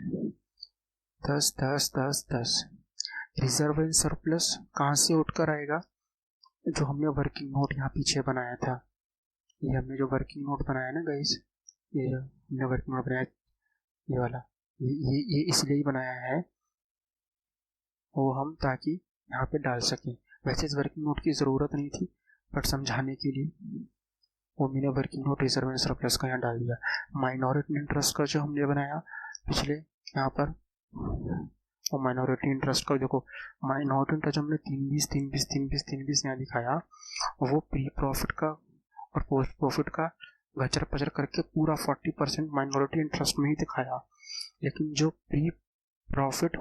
10 10 10 10 रिजर्व एंड सरप्लस कहाँ से उठकर आएगा? जो हमने वर्किंग नोट यहाँ पीछे बनाया था, ये हमने जो वर्किंग नोट बनाया ना गाइस, ये जो हमने वर्किंग नोट बनाया, ये वाला, ये इसलिए ही बनाया है वो हम ताकि यहाँ पे डाल सकें। वैसे इस वर्किंग नोट की ज़रूरत नहीं थी, बट समझाने के लिए वो मैंने working note reserve and surplus का यहाँ डाल दिया। माइनॉरिटी इंटरेस्ट का जो हमने बनाया पिछले यहाँ पर, और माइनॉरिटी इंटरेस्ट का देखो, माइनॉरिटी इंटरेस्ट हमने 320 यहाँ दिखाया, वो प्री प्रॉफिट का और पोस्ट प्रॉफिट का गचर पचर करके पूरा 40% माइनॉरिटी इंटरेस्ट में ही दिखाया। लेकिन जो प्री प्रॉफिट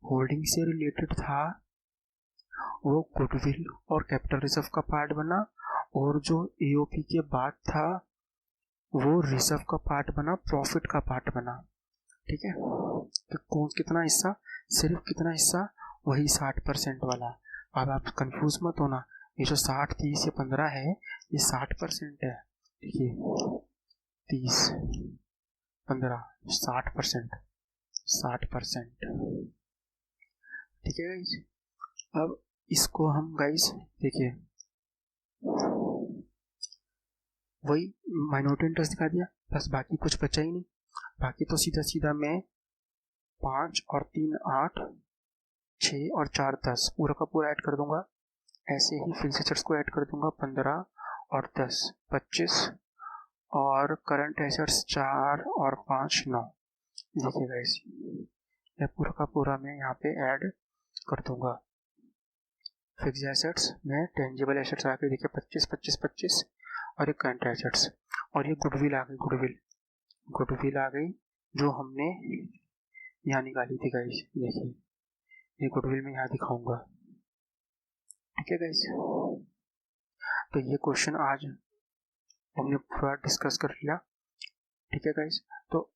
होल्डिंग से रिलेटेड था वो गुडविल और कैपिटल रिजर्व का पार्ट बना, और जो एओपी के बाद था वो रिजर्व का पार्ट बना, प्रॉफिट का पार्ट बना। ठीक है, तो कौन कितना हिस्सा? सिर्फ कितना हिस्सा? वही 60% वाला। अब आप कंफ्यूज मत होना, ये जो 60 30 या 15 है ये 60% है। देखिए 30 15 60%, 60%। ठीक है गाइस, अब इसको हम गाइस देखिए वही माइनॉरिटी इंटरेस्ट दिखा दिया, बस बाकी कुछ बचा ही नहीं। बाकी तो सीधा सीधा मैं 5 और 3 8 6 और 4 10 पूरा का पूरा ऐड कर दूंगा। ऐसे ही फिक्स्ड एसेट्स को ऐड कर दूंगा 15 और 10 25, और करंट एसेट्स 4 और 5 9। देखिए गाइस ये पूरा का पूरा मैं यहाँ पे ऐड कर दूंगा। फिक्स्ड एसेट्स में टेंजिबल एसेट्स आ गए, देखिए 25 25 25, और एक करंट एसेट्स, और ये गुडविल आ गई, गुडविल आ गई जो हमने यहाँ निकाली थी गाइस। देखिए ये गुडविल में यहाँ दिखाऊंगा। ठीक है गाइस, तो ये क्वेश्चन आज हमने पूरा डिस्कस कर लिया। ठीक है गाइस, तो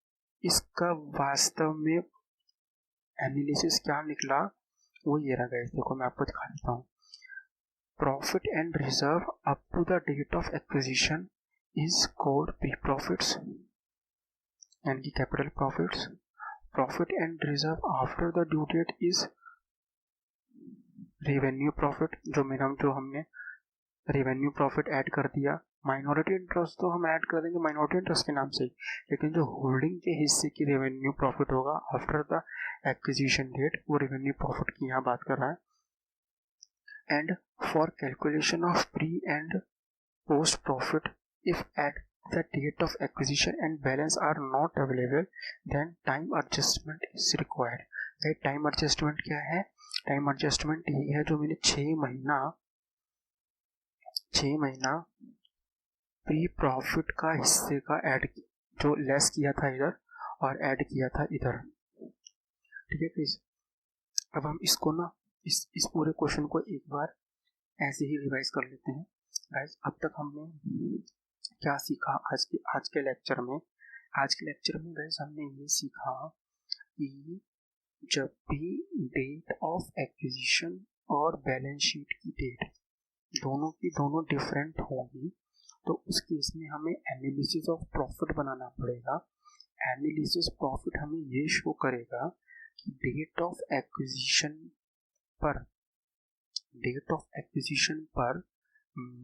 इसका वास्तव में एनालिसिस क्या निकला वो ये रहा गाइस। देखो मैं आपको दिखा देता हूँ। Profit and reserve up to the date of acquisition is called pre profits यानी कि capital profits. Profit and reserve after the due date is revenue profit, जो हमने रेवेन्यू प्रॉफिट ऐड कर दिया, माइनॉरिटी इंटरेस्ट तो हम ऐड कर देंगे माइनॉरिटी इंटरेस्ट के नाम से ही, लेकिन जो होल्डिंग के हिस्से की रेवेन्यू प्रॉफिट होगा आफ्टर द एक्विजिशन डेट, वो रेवेन्यू प्रॉफिट की यहाँ बात कर रहा है। And for calculation of pre and post profit, if at the date of acquisition and balance are not available, then time adjustment is required। Time adjustment क्या है? Time adjustment यही है जो मैंने 6 महीना प्री प्रॉफिट का हिस्से का ऐड जो लेस किया था इधर और ऐड किया था इधर। ठीक है गाइस, अब हम इसको ना इस पूरे क्वेश्चन को एक बार ऐसे ही रिवाइज कर लेते हैं। गाइस, अब तक हमने क्या सीखा आज के लेक्चर में? आज के लेक्चर में गाइस हमने ये सीखा कि जब भी डेट ऑफ एक्विजिशन और बैलेंस शीट की डेट दोनों की दोनों डिफरेंट होंगी, तो उस केस में हमें एनालिसिस ऑफ प्रॉफिट बनाना पड़ेगा। एनालिसिस प्रॉफिट हमें ये शो करेगा कि डेट ऑफ एक्विजिशन पर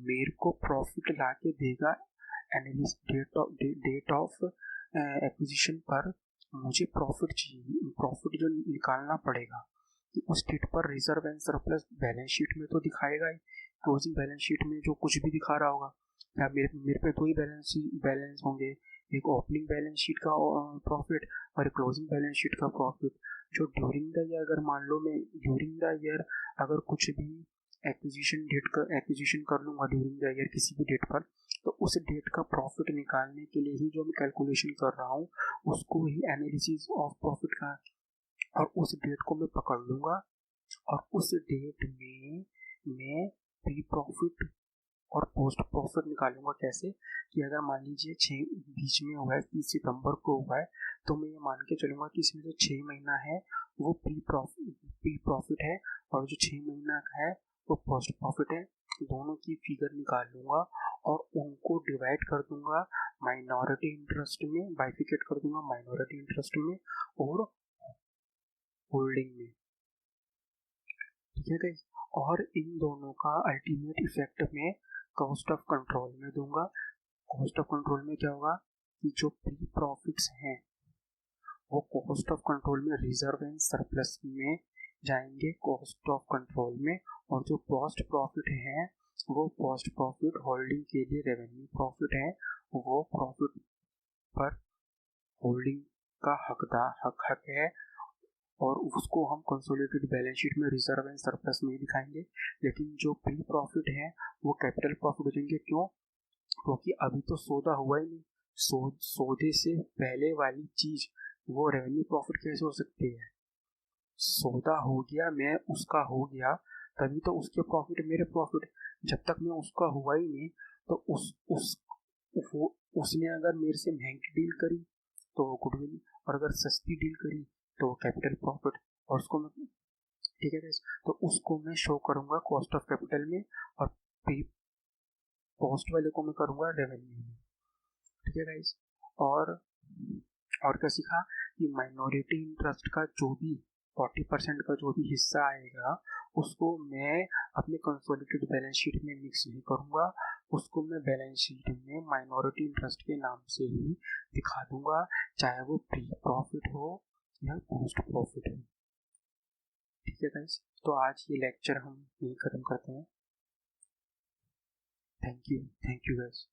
मेरे को प्रॉफिट ला के देगा। डेट ऑफ एक्विजिशन पर मुझे प्रॉफिट चाहिए, प्रॉफिट जो निकालना पड़ेगा, तो उस डेट पर reserve and surplus balance sheet में तो दिखाएगा ही। क्लोजिंग बैलेंस शीट में जो कुछ भी दिखा रहा होगा, या मेरे पे दो ही बैलेंस होंगे, एक ओपनिंग बैलेंस शीट का प्रॉफिट और क्लोजिंग बैलेंस शीट का प्रॉफिट। जो ड्यूरिंग द ईयर, अगर मान लो मैं ड्यूरिंग द ईयर अगर कुछ भी एक्विजिशन कर लूंगा ड्यूरिंग द ईयर किसी भी डेट पर, तो उस डेट का प्रॉफिट निकालने के लिए ही जो मैं कैलकुलेशन कर रहा हूँ उसको ही एनालिसिस ऑफ प्रॉफिट का, और उस डेट को मैं पकड़ लूंगा और उस डेट में मैं प्री प्रॉफिट और पोस्ट प्रॉफिट निकालूंगा। कैसे कि अगर मान लीजिए बीच में हुआ है 30 सितंबर को हुआ है, तो मैं ये मान के चलूंगा कि इसमें जो 6 महीना है वो प्री प्रॉफिट है और जो 6 महीना का है वो पोस्ट प्रॉफिट है। दोनों की फिगर निकाल लूंगा और उनको डिवाइड कर दूंगा माइनॉरिटी इंटरेस्ट में, बाइफिकेट कर दूंगा माइनॉरिटी इंटरेस्ट में और होल्डिंग में। ठीक है गाइस, और इन दोनों का अल्टीमेट इफेक्ट में कॉस्ट ऑफ कंट्रोल में दूंगा। कॉस्ट ऑफ कंट्रोल में क्या होगा कि जो प्री प्रॉफिट्स हैं वो कॉस्ट ऑफ कंट्रोल में रिजर्व एंड सरप्लस में जाएंगे कॉस्ट ऑफ कंट्रोल में, और जो पोस्ट प्रॉफिट है वो पोस्ट प्रॉफिट होल्डिंग के लिए रेवेन्यू प्रॉफिट है, वो प्रॉफिट पर होल्डिंग का हक है, और उसको हम कंसोलिडेटेड बैलेंस शीट में रिजर्व एंड सरप्लस में दिखाएंगे। लेकिन जो प्री प्रॉफिट है वो कैपिटल प्रॉफिट हो जाएंगे। क्यों? क्योंकि अभी तो सौदा हुआ ही नहीं। सौदे से पहले वाली चीज वो रेवेन्यू प्रॉफिट कैसे हो सकती है? सौदा हो गया, मैं उसका हो गया, तभी तो उसके प्रॉफिट मेरे प्रॉफिट। जब तक मैं उसका हुआ ही नहीं, तो उसने अगर मेरे से महंगी डील करी तो वो गुडविल, और अगर सस्ती डील करी तो कैपिटल प्रॉफिट, और उसको मैं, ठीक है गाइस, तो उसको मैं शो करूंगा कॉस्ट ऑफ कैपिटल में, और प्री पोस्ट वाले को मैं करूंगा रेवेन्यू में। ठीक है गाइस, और क्या सीखा कि माइनॉरिटी इंटरेस्ट का जो भी 40% का जो भी हिस्सा आएगा उसको मैं अपने कंसोलिडेटेड बैलेंस शीट में मिक्स नहीं करूंगा, उसको मैं बैलेंस शीट में माइनॉरिटी इंटरेस्ट के नाम से ही दिखा दूंगा, चाहे वो प्री प्रॉफिट हो या पोस्ट प्रॉफिट हो। ठीक है गाइस, तो आज ये लेक्चर हम यही खत्म करते हैं। Thank you guys.